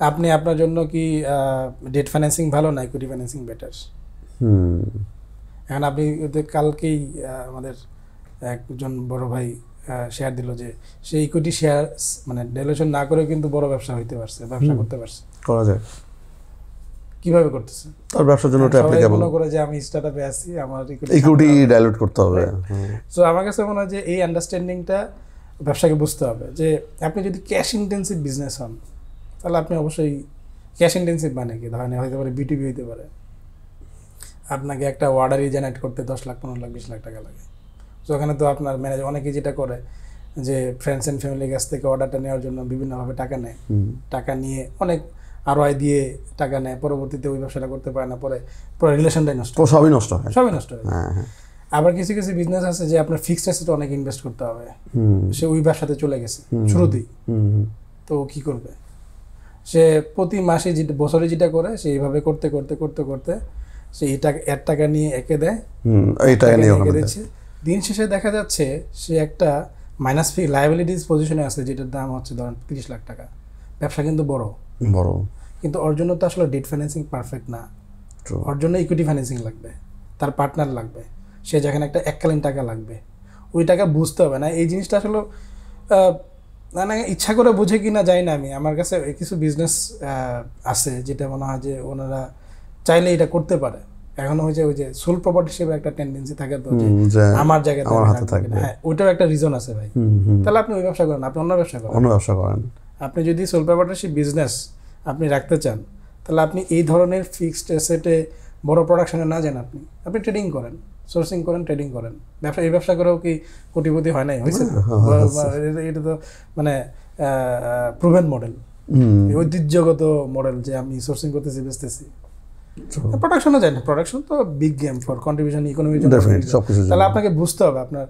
আপনি আপনার জন্য কি ডেট ফাইন্যান্সিং ভালো না ইকুইটি ফাইন্যান্সিং বেটার? এখন আপনি কালকেই আমাদের একজন বড় ভাই শেয়ার দিল যে সে ইকুইটি শেয়ার মানে ডেলিউশন না করে কিন্তু বড় ব্যবসা হইতে পারছে, ব্যবসা করতে পারছে। করা যায়, কিভাবে করতেছে? তার ব্যবসার জন্য এটা অ্যাপ্লিকেবল। মনে করে যে আমি স্টার্টআপে আছি, আমার ইকুইটি ডাইলুট করতে হবে। সো আমার কাছে মনে হয় যে এই আন্ডারস্ট্যান্ডিংটা ব্যবসাকে বুঝতে হবে, যে আপনি যদি ক্যাশ ইনটেনসিভ বিজনেস হন, তাহলে আপনি অবশ্যই ক্যাশ ইনটেনসিভ মানে কি, ধরেন হইতে পারে বিটিভি হইতে পারে, আপনাকে একটা অর্ডারই জেনারেট করতে 10 লাখ 15 লাখ 20 লাখ টাকা লাগে। তো ওখানে তো আপনার ম্যানেজার অনেকে যেটা করে যে ফ্রেন্ডস অ্যান্ড ফ্যামিলির কাছ থেকে অর্ডারটা নেওয়ার জন্য বিভিন্নভাবে টাকা নেয়, টাকা নিয়ে অনেক আরওআই দিয়ে টাকা নেয়, পরবর্তীতে ওই ব্যবসাটা করতে পারে না, পরে পুরো রিলেশনটাই নষ্ট, সবই নষ্ট হয়, সবই নষ্ট হয়। আবার কিছু কিছু বিজনেস আছে যে আপনার ফিক্সড অ্যাসেটে অনেক ইনভেস্ট করতে হবে, সে ওই ব্যবসাতে চলে গেছে শুরুতেই, তো কি করবে? সে প্রতি মাসে যেটা বছরে যেটা করে সে এইভাবে করতে করতে করতে করতে সে এর টাকা নিয়ে একে দেয়, দিন শেষে দেখা যাচ্ছে সে একটা মাইনাস লায়াবিলিটিস পজিশনে আছে, যেটার দাম হচ্ছে ধরেন 30 লাখ টাকা। ব্যবসা কিন্তু বড়, কিন্তু ওর জন্য তো আসলে ডেট ফাইন্যান্সিং পারফেক্ট না, ওর জন্য ইকুইটি ফাইন্যান্সিং লাগবে, তার পার্টনার লাগবে, সে যেখানে একটা এককালীন টাকা লাগবে, ওই টাকা বুঝতে হবে না। এই জিনিসটা আসলে না না ইচ্ছা করে বুঝে কিনা যাই না আমি, আমার কাছে কিছু বিজনেস আছে যেটা মনে হয় যে ওনারা চাইলে এটা করতে পারে। এখনো হয়েছে ওই যে সোল প্রপার্টি হিসেবে একটা টেন্ডেন্সি থাকে তো যে আমার জায়গায় আমার হাতে থাকবে, হ্যাঁ ওইটাও একটা রিজন আছে ভাই। তাহলে আপনি ওই ব্যবসা করেন, আপনি অন্য ব্যবসা করেন, অন্য ব্যবসা করেন। আপনি যদি সোল প্রপার্টিশিপ বিজনেস আপনি রাখতে চান তাহলে আপনি এই ধরনের ফিক্সড অ্যাসেটে বড় প্রোডাকশনে না যান, আপনি ট্রেডিং করেন, সোর্সিং করেন, ট্রেডিং করেন। ব্যবসা এই ব্যবসা করেও কি কোটিপতি হয় নাই, হয়েছে? এটা তো মানে প্রুভেন মডেল, ঐতিহ্যগত মডেল যে আমি সোর্সিং করতেছি, বেচতেছি। প্রোডাকশনও যায় না, প্রোডাকশন তো বিগ গেম ফর কন্ট্রিবিউশন ইকোনমির জন্য। তাহলে আপনাকে বুঝতে হবে আপনার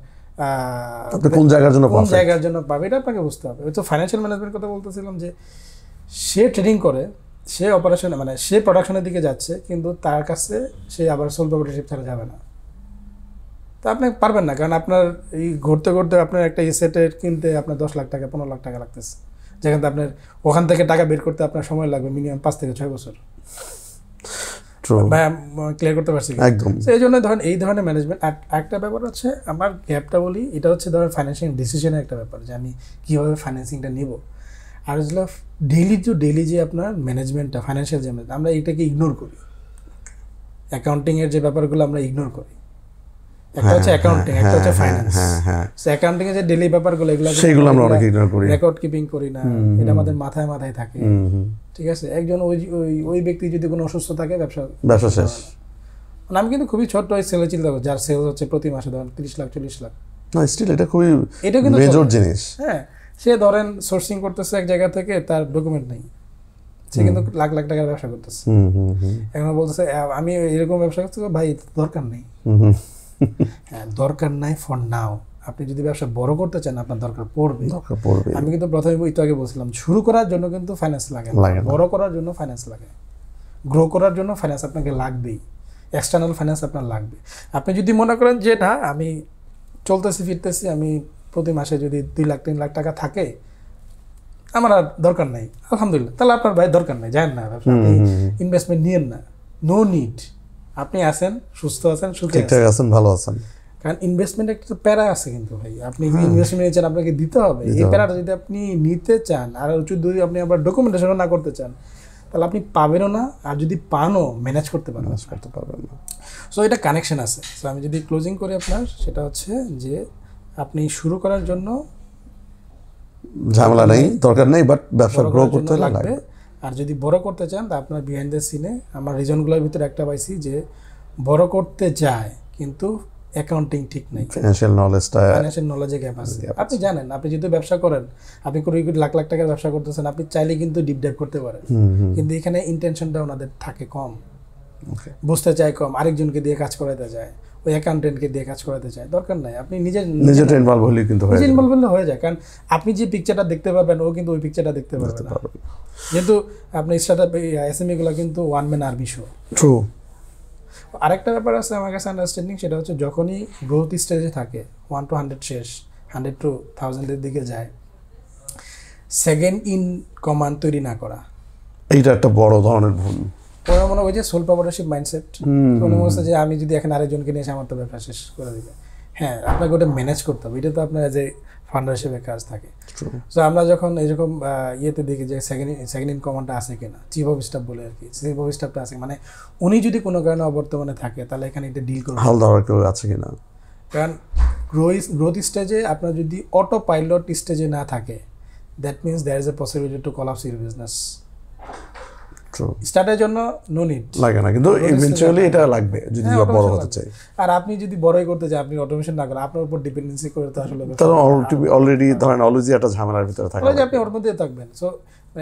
কোন জায়গার জন্য পাবে, এটা আপনাকে বুঝতে হবে। ওই তো ফাইন্যান্সিয়াল ম্যানেজমেন্ট কথা বলতেছিলাম যে সে ট্রেডিং করে, সে অপারেশনে মানে সে প্রোডাকশনের দিকে যাচ্ছে, কিন্তু তার কাছে সে আবার সোল প্রপার্টিশিপ ছাড়া যাবে না। তা আপনি পারবেন না, কারণ আপনার এই ঘুরতে ঘুরতে আপনার একটা এসেটের কিনতে আপনার 10 লাখ টাকা 15 লাখ টাকা লাগতেছে, যেখানে আপনার ওখান থেকে টাকা বের করতে আপনার সময় লাগবে মিনিমাম 5 থেকে 6 বছর। ক্লিয়ার করতে পারছি একদম। এই জন্য ধরেন এই ধরনের ম্যানেজমেন্ট। একটা ব্যাপার হচ্ছে আমার গ্যাপটা বলি, এটা হচ্ছে ধরেন ফাইন্যান্সিয়াল ডিসিশনের একটা ব্যাপার যে আমি কীভাবে ফাইন্যান্সিংটা নিব। আর হচ্ছে ডেইলি যে আপনার ম্যানেজমেন্টটা, ফাইন্যান্সিয়াল যে আমরা এটাকে ইগনোর করি, অ্যাকাউন্টিংয়ের যে ব্যাপারগুলো আমরা ইগনোর করি। একটা হচ্ছে অ্যাকাউন্টিং, একটা হচ্ছে ফাইন্যান্স। অ্যাকাউন্টিং এর যে ডেইলি ব্যাপারগুলো সেগুলো আমরা অনেক ইগনোর করি, রেকর্ড কিপিং করি না, এটা আমাদের মাথায় থাকে। ঠিক আছে, একজন ওই ব্যক্তি যদি কোনো অসুস্থ থাকে ব্যবসা শেষ। মানে আমি কিন্তু খুবই ছোট্ট ওই সেলে চিন্তা করি যার সেল হচ্ছে প্রতি মাসে ধরেন 30 লাখ 40 লাখ। না স্টিল এটা খুবই মেজর জিনিস। হ্যাঁ, সে ধরেন সোর্সিং করতেছে এক জায়গা থেকে, তার ডকুমেন্ট নেই, সে কিন্তু লাখ লাখ টাকার ব্যবসা করতেছে। এখন বলতেছে আমি এরকম ব্যবসা করতে, ভাই দরকার নেই। হ্যাঁ, দরকার নাই ফর নাও। আপনি যদি ব্যবসা বড় করতে চান আপনার দরকার পড়বে। আমি কিন্তু প্রথমে একটু আগে বলছিলাম, শুরু করার জন্য কিন্তু ফাইন্যান্স লাগে, বড় করার জন্য ফাইন্যান্স লাগে, গ্রো করার জন্য ফাইন্যান্স আপনাকে লাগবেই, এক্সটার্নাল ফাইন্যান্স আপনার লাগবে। আপনি যদি মনে করেন যে না আমি চলতেছি ফিরতেছি, আমি প্রতি মাসে যদি 2 লাখ 3 লাখ টাকা থাকে আমার আর দরকার নাই, আলহামদুলিল্লাহ, তাহলে আপনার ভাই দরকার নাই, যান না ব্যবসা, ইনভেস্টমেন্ট নিয়েন না, নো নিড। আপনি আছেন, সুস্থ আছেন, ঠিকঠাক আছেন, ভালো আছেন। কারণ ইনভেস্টমেন্ট একটা প্যারা আছে কিন্তু ভাই, আপনি ইনভেস্টমেন্ট নিয়েছেন আপনাকে দিতে হবে। এই প্যারাটা যদি আপনি নিতে চান আর যদি আপনি আবার ডকুমেন্টেশনও না করতে চান তাহলে আপনি পাবেনও না, আর যদি পানও ম্যানেজ করতে পারবেন না। সো এটা কানেকশন আছে। সো আমি যদি ক্লোজিং করি আপনার, সেটা হচ্ছে যে আপনি শুরু করার জন্য ঝামেলা নেই, দরকার নেই, বাট ব্যবসা গ্রো করতে লাগবে। আর যদি বড় করতে চান তা আপনার বিহাইন্ড দ্য সিনে আমার রিজনগুলোর ভিতরে একটা পাইছি যে বড় করতে যায় কিন্তু অ্যাকাউন্টিং ঠিক নেই, ফাইন্যান্সিয়াল নলেজে গ্যাপ আছে। আপনি জানেন, আপনি যদি ব্যবসা করেন, আপনি কোটি কোটি লাখ লাখ টাকার ব্যবসা করতেছেন, আপনি চাইলে কিন্তু ডিপ ডাইভ করতে পারেন, কিন্তু এখানে ইন্টেনশনটা ওনাদের থাকে কম, বুঝতে চায় কম, আরেকজনকে দিয়ে কাজ করাতে যায়, ওই অ্যাকাউন্টেন্টকে দিয়ে কাজ করাতে চায়। দরকার নাই, আপনি নিজে ইনভলভ হলে কিন্তু হয়ে যায়। কারণ আপনি যে পিকচারটা দেখতে পাবেন ও কিন্তু ওই পিকচারটা দেখতে পারবে না, যেহেতু আপনার স্টার্টআপ এসএমই গুলো কিন্তু one man army show. True. আরেকটা ব্যাপার আছে আমার কাছে আন্ডারস্ট্যান্ডিং, সেটা হচ্ছে যখনই গ্রোথ স্টেজে থাকে 1 to 100 শেষ, 100 to 1000 দিকে যায়, সেকেন্ড ইন কমান্ড তৈরি না করা, এইটা একটা বড় ধরনের ভুল। ওরা মনে হয় যে সোল প্রপার্টিশিপ মাইন্ডসেট, মনে হচ্ছে যে আমি যদি এখন আরেকজনকে নিয়ে এসে আমার তো ব্যবসা শেষ করে দিবে। হ্যাঁ, আপনাকে ওটা ম্যানেজ করতে হবে, এটা তো আপনার যে ফান্ডার হিসেবে কাজ থাকে। তো আমরা যখন এরকম ইয়েতে দেখি যে সেকেন্ড ইন কমান্ডটা আছে কিনা, চিফ অফ স্টাফ বলে আর কি, চিফ অফ স্টাফটা আছে, মানে উনি যদি কোনো কারণে অবর্তমানে থাকে তাহলে এখানে এটা ডিল করবে, হাল ধরার কেউ আছে কিনা। কারণ গ্রোথ স্টেজে আপনার যদি অটো পাইলট স্টেজে না থাকে, that means there is a possibility to collapse your business. স্টার্টের জন্য নো নিড লাগে না, কিন্তু ইভেন্চুয়ালি এটা লাগবে যদি বড় হতে চাই। আর আপনি যদি বড়ই করতে চান, আপনি অটোমেশন না করেন, আপনার উপর ডিপেন্ডেন্সি করে তো আসলে অলরেডি ধরেন অলওয়েজ একটা ঝামেলার ভিতরে থাকে, আপনি ওর মধ্যে থাকবেন। সো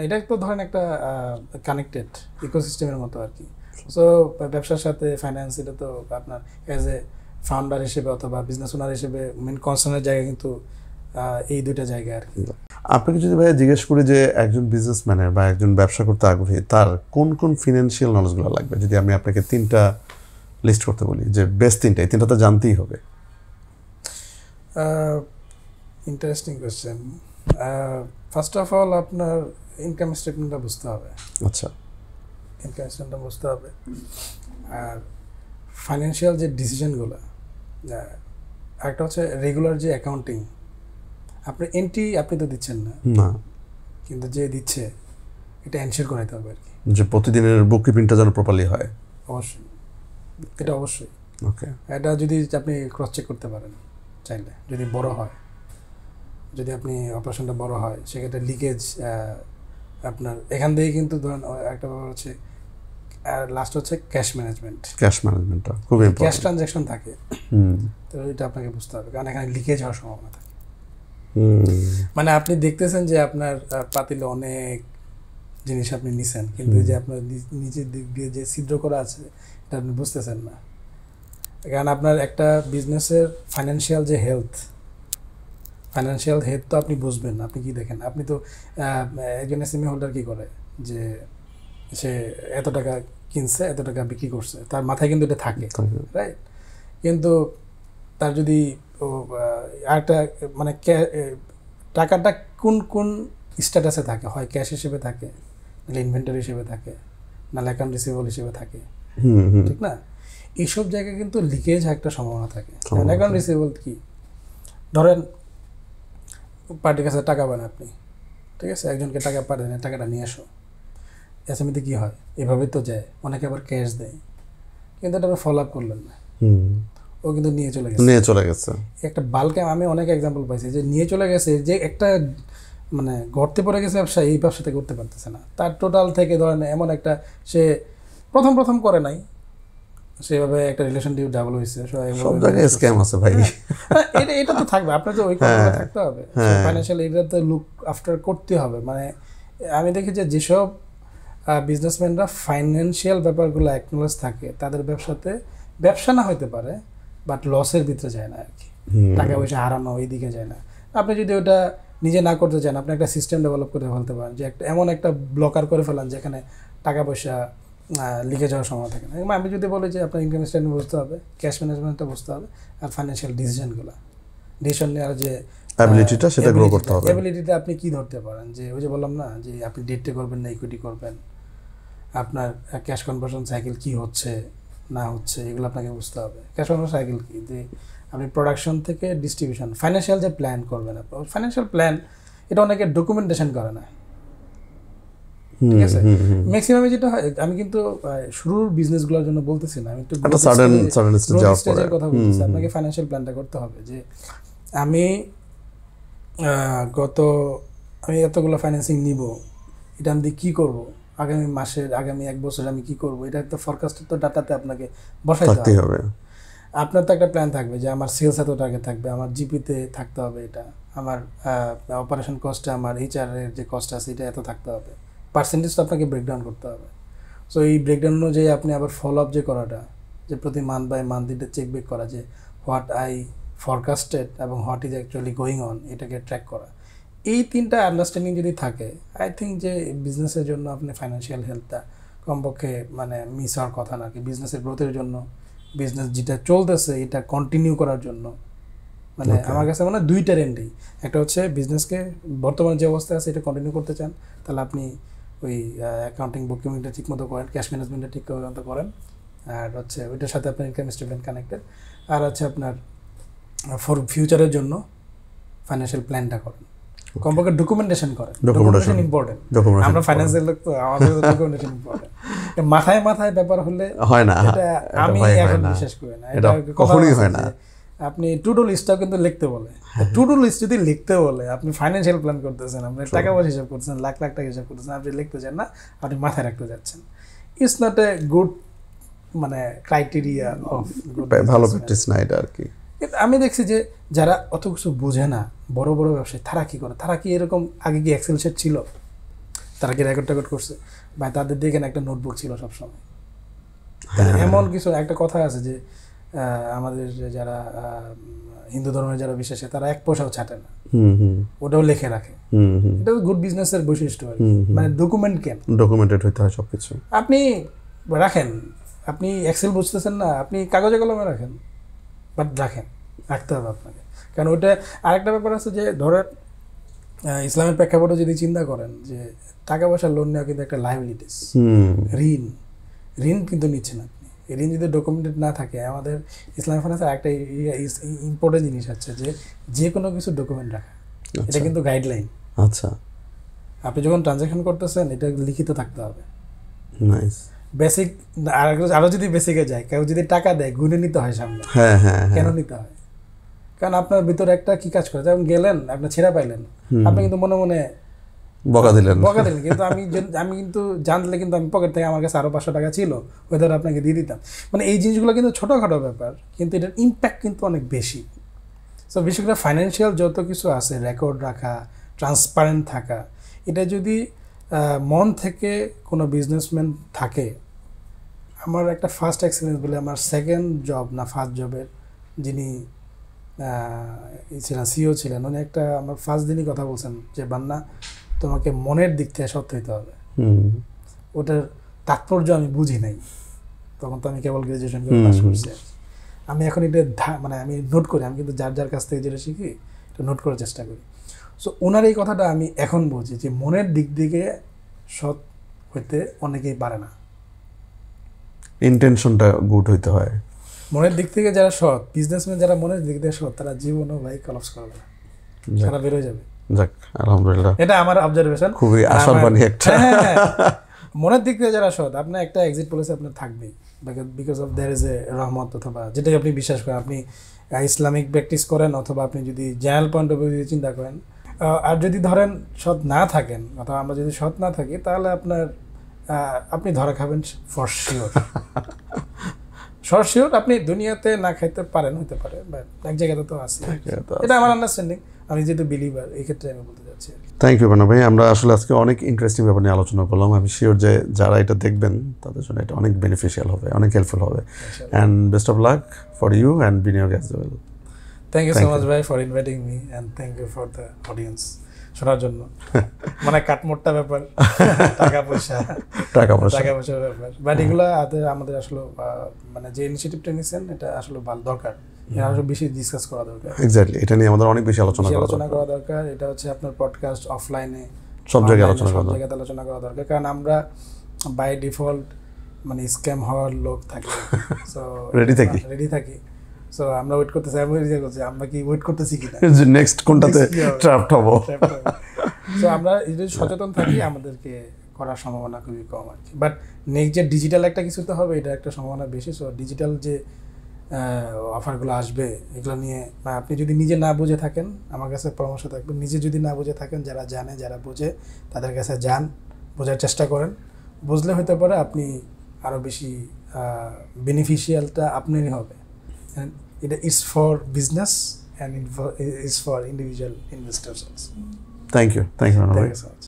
এটা তো ধরেন একটা কানেক্টেড ইকোসিস্টেমের মতো আর কি। সো ব্যবসার সাথে ফাইন্যান্স, এটা তো আপনার অ্যাজ এ ফাউন্ডার হিসেবে অথবা বিজনেস ওনার হিসেবে মেন কনসার্নের জায়গা কিন্তু এই দুইটা জায়গা আর কি। আপনাকে যদি ভাই জিজ্ঞেস করি যে একজন বিজনেসম্যানের বা একজন ব্যবসা করতে আগ্রহী তার কোন কোন ফিনান্সিয়াল নলেজগুলো লাগবে, যদি আমি আপনাকে 3টা লিস্ট করতে বলি, যে বেস্ট 3টা, এই 3টা তো জানতেই হবে। Interesting question. First of all আপনার ইনকাম স্টেটমেন্টটা বুঝতে হবে। আচ্ছা, ইনকাম স্টেটমেন্টটা বুঝতে হবে। আর ফাইন্যান্সিয়াল যে ডিসিশনগুলো, একটা হচ্ছে রেগুলার যে অ্যাকাউন্টিং, আপনার এন্ট্রি আপনি তো দিচ্ছেন না, না, কিন্তু যে দিচ্ছে এটা এনশিওর করাইতে হবে আর কি, যে প্রতিদিনের বুক কিপিংটা যেন প্রপারলি হয়। অবশ্যই, এটা অবশ্যই। ওকে, এটা যদি আপনি ক্রস চেক করতে পারেন চাইলে, যদি বড় হয়, যদি আপনি অপারেশনটা বড় হয় সেক্ষেত্রে লিকেজ আপনার এখান থেকে কিন্তু ধরেন একটা ব্যাপার হচ্ছে, আর লাস্ট হচ্ছে ক্যাশ ম্যানেজমেন্ট। ক্যাশ ম্যানেজমেন্টটা খুব ক্যাশ ইম্পর্টেন্ট। ট্রানজ্যাকশন থাকে, তো এটা আপনাকে বুঝতে হবে, কারণ এখানে লিকেজ হওয়ার সম্ভাবনা থাকে। মানে আপনি দেখতেছেন যে আপনার পাতিলে অনেক জিনিস আপনি নিছেন, কিন্তু যে আপনার নিচের দিক দিয়ে যে ছিদ্র করা আছে এটা আপনি বুঝতেছেন না, কারণ আপনার একটা বিজনেসের ফাইন্যান্সিয়াল হেলথ তো আপনি বুঝবেন না। আপনি কি দেখেন, আপনি তো একজন এসএমই হোল্ডার কি করে, যে সে এত টাকা কিনছে, এত টাকা বিক্রি করছে, তার মাথায় কিন্তু এটা থাকে, রাইট? কিন্তু তার যদি আরেকটা মানে টাকাটা কোন কোন স্ট্যাটাসে থাকে, হয় ক্যাশ হিসেবে থাকে, নাহলে ইনভেন্টরি হিসেবে থাকে, নাহলে অ্যাকাউন্ট রিসিভেবল হিসেবে থাকে, ঠিক না? এইসব জায়গায় কিন্তু লিকেজ একটা সম্ভাবনা থাকে। অ্যাকাউন্ট রিসিভেবল কি, ধরেন পার্টির কাছে টাকা পান আপনি, ঠিক আছে, একজনকে টাকা পাঠান, টাকাটা নিয়ে আসো, এসএমইতে কী হয়, এভাবে তো যায়, অনেকে আবার ক্যাশ দেয়, কিন্তু এটা ফলো আপ করলেন না, ও কিন্তু নিয়ে চলে গেছে। একটা বাল্কে আমি অনেক এক্সাম্পল পাইছি যে নিয়ে চলে গেছে, যে একটা মানে গর্তে পড়ে গেছে ব্যবসা, এই ব্যবসাতে করতে পারতেছে না, তার টোটাল থেকে ধরেন এমন একটা, সে প্রথম করে নাই, সেভাবে একটা রিলেশনশিপ ডাবল হয়েছে, সব জায়গায় স্ক্যাম আছে ভাই। এটা তো থাকবে, আপনার তো ওই কথা থাকতে হবে, ফাইন্যান্সিয়াল এটাতে লুক আফটার করতে হবে। মানে আমি দেখি যে যেসব বিজনেসম্যানরা ফাইন্যান্সিয়াল ব্যাপারগুলো অ্যাকনোলেজ থাকে, তাদের ব্যবসা না হতে পারে, বাট লসের ভিতরে যায় না আর কি, টাকা পয়সা হারানো এই দিকে যায় না। আপনি যদি ওটা নিজে না করতে চান, আপনি একটা সিস্টেম ডেভেলপ করে ফেলতে পারেন, যে এমন একটা ব্লকার করে ফেলান যেখানে টাকা পয়সা লিখে যাওয়ার সময় থাকে না। আমি যদি বলি যে আপনার ইনকাম স্ট্যান্ডার্ড বুঝতে হবে, ক্যাশ ম্যানেজমেন্টটা বুঝতে হবে, আর ফাইন্যান্সিয়াল ডিসিশন নেওয়ার যে অ্যাবিলিটিটা, সেটা গ্রো করতে হবে। অ্যাবিলিটিটা আপনি কি ধরতে পারেন, যে ওই যে বললাম না, যে আপনি ডেটে করবেন না ইকুইটি করবেন, আপনার ক্যাশ কনভার্সন সাইকেল কি হচ্ছে না হচ্ছে, এগুলো আপনাকে বুঝতে হবে। ক্যাশ কনভার্সন সাইকেল কি, যে আপনি প্রোডাকশন থেকে ডিস্ট্রিবিউশন, ফাইন্যান্সিয়াল যে প্ল্যান করবেন, ফাইন্যান্সিয়াল প্ল্যান এটা অনেকে ডকুমেন্টেশন করে না, ঠিক আছে? ম্যাক্সিমামে যেটা হয়, আমি কিন্তু শুরুর বিজনেসগুলোর জন্য বলতেছি না, আমি একটু স্টেজের কথা বলতেছি। আপনাকে ফাইন্যান্সিয়াল প্ল্যানটা করতে হবে, যে আমি এতগুলো ফাইন্যান্সিং নিব, এটা আমি কী করবো, আগামী মাসের, আগামী 1 বছর আমি কি করব, এটা একটা ফরকাস্টের তো ডাটাতে আপনাকে বসাইতে হবে। আপনার তো একটা প্ল্যান থাকবে যে আমার সেলস এত টাকা থাকবে, আমার জিপিতে থাকতে হবে, এটা আমার অপারেশন কস্টে, আমার এইচআরের যে কস্ট আছে এটা এত থাকতে হবে, পার্সেন্টেজ তো আপনাকে ব্রেকডাউন করতে হবে। সো এই ব্রেকডাউন অনুযায়ী আপনি আবার ফলো আপ যে করাটা, যে প্রতি মান্থ বাই মান্থ এটা চেক ব্যাক করা, যে হোয়াট আই ফরকাস্টেড এবং what is actually going on, এটাকে ট্র্যাক করা, এই 3টা আন্ডারস্ট্যান্ডিং যদি থাকে, আই থিঙ্ক যে বিজনেসের জন্য আপনি ফাইন্যান্সিয়াল হেলথটা কমপক্ষে মানে মিস হওয়ার কথা না। কি বিজনেসের গ্রোথের জন্য, বিজনেস যেটা চলতেছে এটা কন্টিনিউ করার জন্য, মানে আমার কাছে মনে হয় 2টার এন্ডেই, একটা হচ্ছে বিজনেসকে বর্তমানে যে অবস্থায় আছে এটা কন্টিনিউ করতে চান, তাহলে আপনি ওই অ্যাকাউন্টিং বুককিপিংটা ঠিক মতো করেন, ক্যাশ ম্যানেজমেন্টটা ঠিক মতো করেন, আর হচ্ছে ওইটার সাথে আপনার ইনকাম স্টেটমেন্ট কানেক্টেড, আর হচ্ছে আপনার ফর ফিউচারের জন্য ফাইন্যান্সিয়াল প্ল্যানটা করেন, কমপক্ষে ডকুমেন্টেশন করেন। ডকুমেন্টেশন ইম্পর্টেন্ট, আমরা ফাইন্যান্সিয়াল লোক তো, আমাদের ডকুমেন্টেশন ইম্পর্টেন্ট। মাথায় ব্যাপার হলে হয় না, এটা আমি এখন বিশ্বাস করি না, এটা কখনোই হয় না। আপনি টু ডু লিস্টটাও কিন্তু লিখতে বলে, টু ডু লিস্ট যদি লিখতে বলে, আপনি ফাইন্যান্সিয়াল প্ল্যান করতেছেন, আপনি টাকা পয়সা হিসাব করতেছেন, লাখ লাখ টাকা হিসাব করতেছেন, আপনি লিখতে চান না, আপনি মাথায় রাখতে যাচ্ছেন, ইটস নট এ গুড মানে ক্রাইটেরিয়া অফ ভালো প্র্যাকটিস না এটা আর কি। আমি দেখছি যে যারা অত কিছু বোঝে না, বড় বড় ব্যবসায়ী, তারা কী করে, তারা কি এরকম আগে কি এক্সেল শিট ছিল, তারা কি রেকর্ড করছে, বা তাদের দিকে একটা নোটবুক ছিল সবসময়? এমন কিছু একটা কথা আছে যে আমাদের যারা হিন্দু ধর্মের যারা বিশ্বাসী, তারা 1 পয়সাও ছাটে না, ওটাও লিখে রাখে। এটা গুড বিজনেসের বৈশিষ্ট্য আর কি, মানে ডকুমেন্টেড হইতে হয় সবকিছু। আপনি রাখেন, আপনি এক্সেল বুঝতেছেন না, আপনি কাগজে কলমে রাখেন, বাট রাখতে হবে আপনাকে, কারণ ওইটা আরেকটা ব্যাপার আছে যে ধরেন ইসলামের প্রেক্ষাপটে যদি চিন্তা করেন, যে টাকা পয়সা লোন নেওয়া কিন্তু একটা লায়াবিলিটিস, ঋণ কিন্তু নিচ্ছেন আপনি, ঋণ যদি ডকুমেন্টেড না থাকে, আমাদের ইসলামিক ফাইন্যান্সের একটা ইম্পর্টেন্ট জিনিস আছে যে কোনো কিছু ডকুমেন্ট রাখা, এটা কিন্তু গাইডলাইন। আচ্ছা, আপনি যখন ট্রানজ্যাকশন করতেছেন এটা লিখিত থাকতে হবে। নাইস। বেসিক আরো যদি বেসিকে যায়, কেউ যদি টাকা দেয় গুনে নিতে হয় সামনে। হ্যাঁ হ্যাঁ, কেন নিতে হয়? কারণ আপনার ভিতরে একটা কি কাজ করে, যেমন গেলেন আপনার ছেঁড়া পাইলেন, আপনি কিন্তু মনে মনে বকা দিলেন, কিন্তু আমি কিন্তু জানলে কিন্তু আমি পকেট থেকে আমার কাছে আরো 500 টাকা ছিল, ওই ধরে আপনাকে দিয়ে দিতাম। মানে এই জিনিসগুলো কিন্তু ছোটোখাটো ব্যাপার, কিন্তু এটার ইম্প্যাক্ট কিন্তু অনেক বেশি। সো বিশেষ করে ফাইন্যান্সিয়াল যত কিছু আছে, রেকর্ড রাখা, ট্রান্সপারেন্ট থাকা, এটা যদি মন থেকে কোনো বিজনেসম্যান থাকে। আমার একটা ফার্স্ট এক্সপিরিয়েন্স বলে, আমার সেকেন্ড জব না ফার্স্ট জবের যিনি ছিলেন সিও ছিলেন, উনি একটা আমার ফার্স্ট দিনই কথা বলছেন যে বান্না তোমাকে মনের দিক থেকে সৎ হইতে হবে। ওটার তাৎপর্য আমি বুঝি নাই তখন, তো আমি কেবল গ্রাজুয়েশন করে পাস করছি। আমি এখন এটা মানে আমি নোট করি, আমি কিন্তু যার যার কাছ থেকে যেটা শিখি এটা নোট করার চেষ্টা করি। সো ওনার এই কথাটা আমি এখন বুঝি যে মনের দিক থেকে সৎ হইতে অনেকেই পারে না। ইন্টেনশনটা গুড হইতে হয়। মনের দিক থেকে যারা সৎ বিজনেসম্যান, যারা মনের দিক থেকে সৎ, তারা জীবনও ভাই কলাপস করবে না, তারা বেরোয় যাবে। যাক আলহামদুলিল্লাহ, এটা আমার অবজারভেশন, খুবই আশাবাদী একটা। মনের দিক থেকে যারা সৎ, আপনার একটা এক্সিট পলিসি আপনার থাকবেই, because of there is a রহমত, অথবা যেটাই আপনি বিশ্বাস করেন, আপনি ইসলামিক প্র্যাকটিস করেন, অথবা আপনি যদি জেনারেল পয়েন্ট অফ ভিউ চিন্তা করেন। আর যদি ধরেন সৎ না থাকেন, অথবা আমরা যদি সৎ না থাকি, তাহলে আপনি ধরা খাবেন ফর শিওর। ফর শিওর আপনি দুনিয়াতে না খাইতে পারেন, হতে পারে, বাট এক জায়গাতে তো আছে। এটা আমার আন্ডারস্ট্যান্ডিং, আমি যেহেতু বিলিভার, এই ক্ষেত্রে আমি বলতে চাচ্ছি। থ্যাংক ইউ বান্না ভাই, আমরা আসলে আজকে অনেক ইন্টারেস্টিং ব্যাপার নিয়ে আলোচনা করলাম। আমি শিওর যে যারা এটা দেখবেন তাদের জন্য এটা অনেক বেনিফিশিয়াল হবে, অনেক হেল্পফুল হবে। And best of luck for you and বিনিয়োগ as well. Thank you so much ভাই for inviting me, and thank you for the audience শোনার জন্য। মানে কাটমোটটা ব্যাপার, টাকা পয়সার ব্যাপার, বাট এগুলো আমাদের আসলে মানে যে ইনিশিয়েটিভটা নিয়েছেন এটা আসলে ভালো দরকার, এটা আসলে বেশি ডিসকাস করা দরকার। এক্স্যাক্টলি, এটা নিয়ে আমাদের অনেক বেশি আলোচনা করা দরকার। এটা হচ্ছে আপনার পডকাস্ট অফলাইনে সব জায়গায় আলোচনা করা দরকার, কারণ আমরা বাই ডিফল্ট মানে স্ক্যাম হওয়ার লোক থাকি, সো রেডি থাকি। সো আমরা ওয়েট করতেছি, আমরা কি ওয়েট করতেছি কিনা নেক্সট কোনটাতে ট্র্যাপড হব। সো আমরা যদি সচেতন থাকি, আমাদেরকে করার সম্ভাবনা খুবই কম আর কি। বাট নেক্সট যে ডিজিটাল একটা কিছুতে হবে, এটা একটা সম্ভাবনা বেশি। সো ডিজিটাল যে অফারগুলো আসবে, এগুলো নিয়ে আপনি যদি নিজে না বুঝে থাকেন, আমার কাছে পরামর্শ থাকবে, নিজে যদি না বুঝে থাকেন, যারা জানে যারা বুঝে তাদের কাছে যান, বোঝার চেষ্টা করেন। বুঝলে হতে পারে আপনি আরও বেশি বেনিফিশিয়ালটা আপনারই হবে। এটা is for business and is for individual investors also. Thank you so much.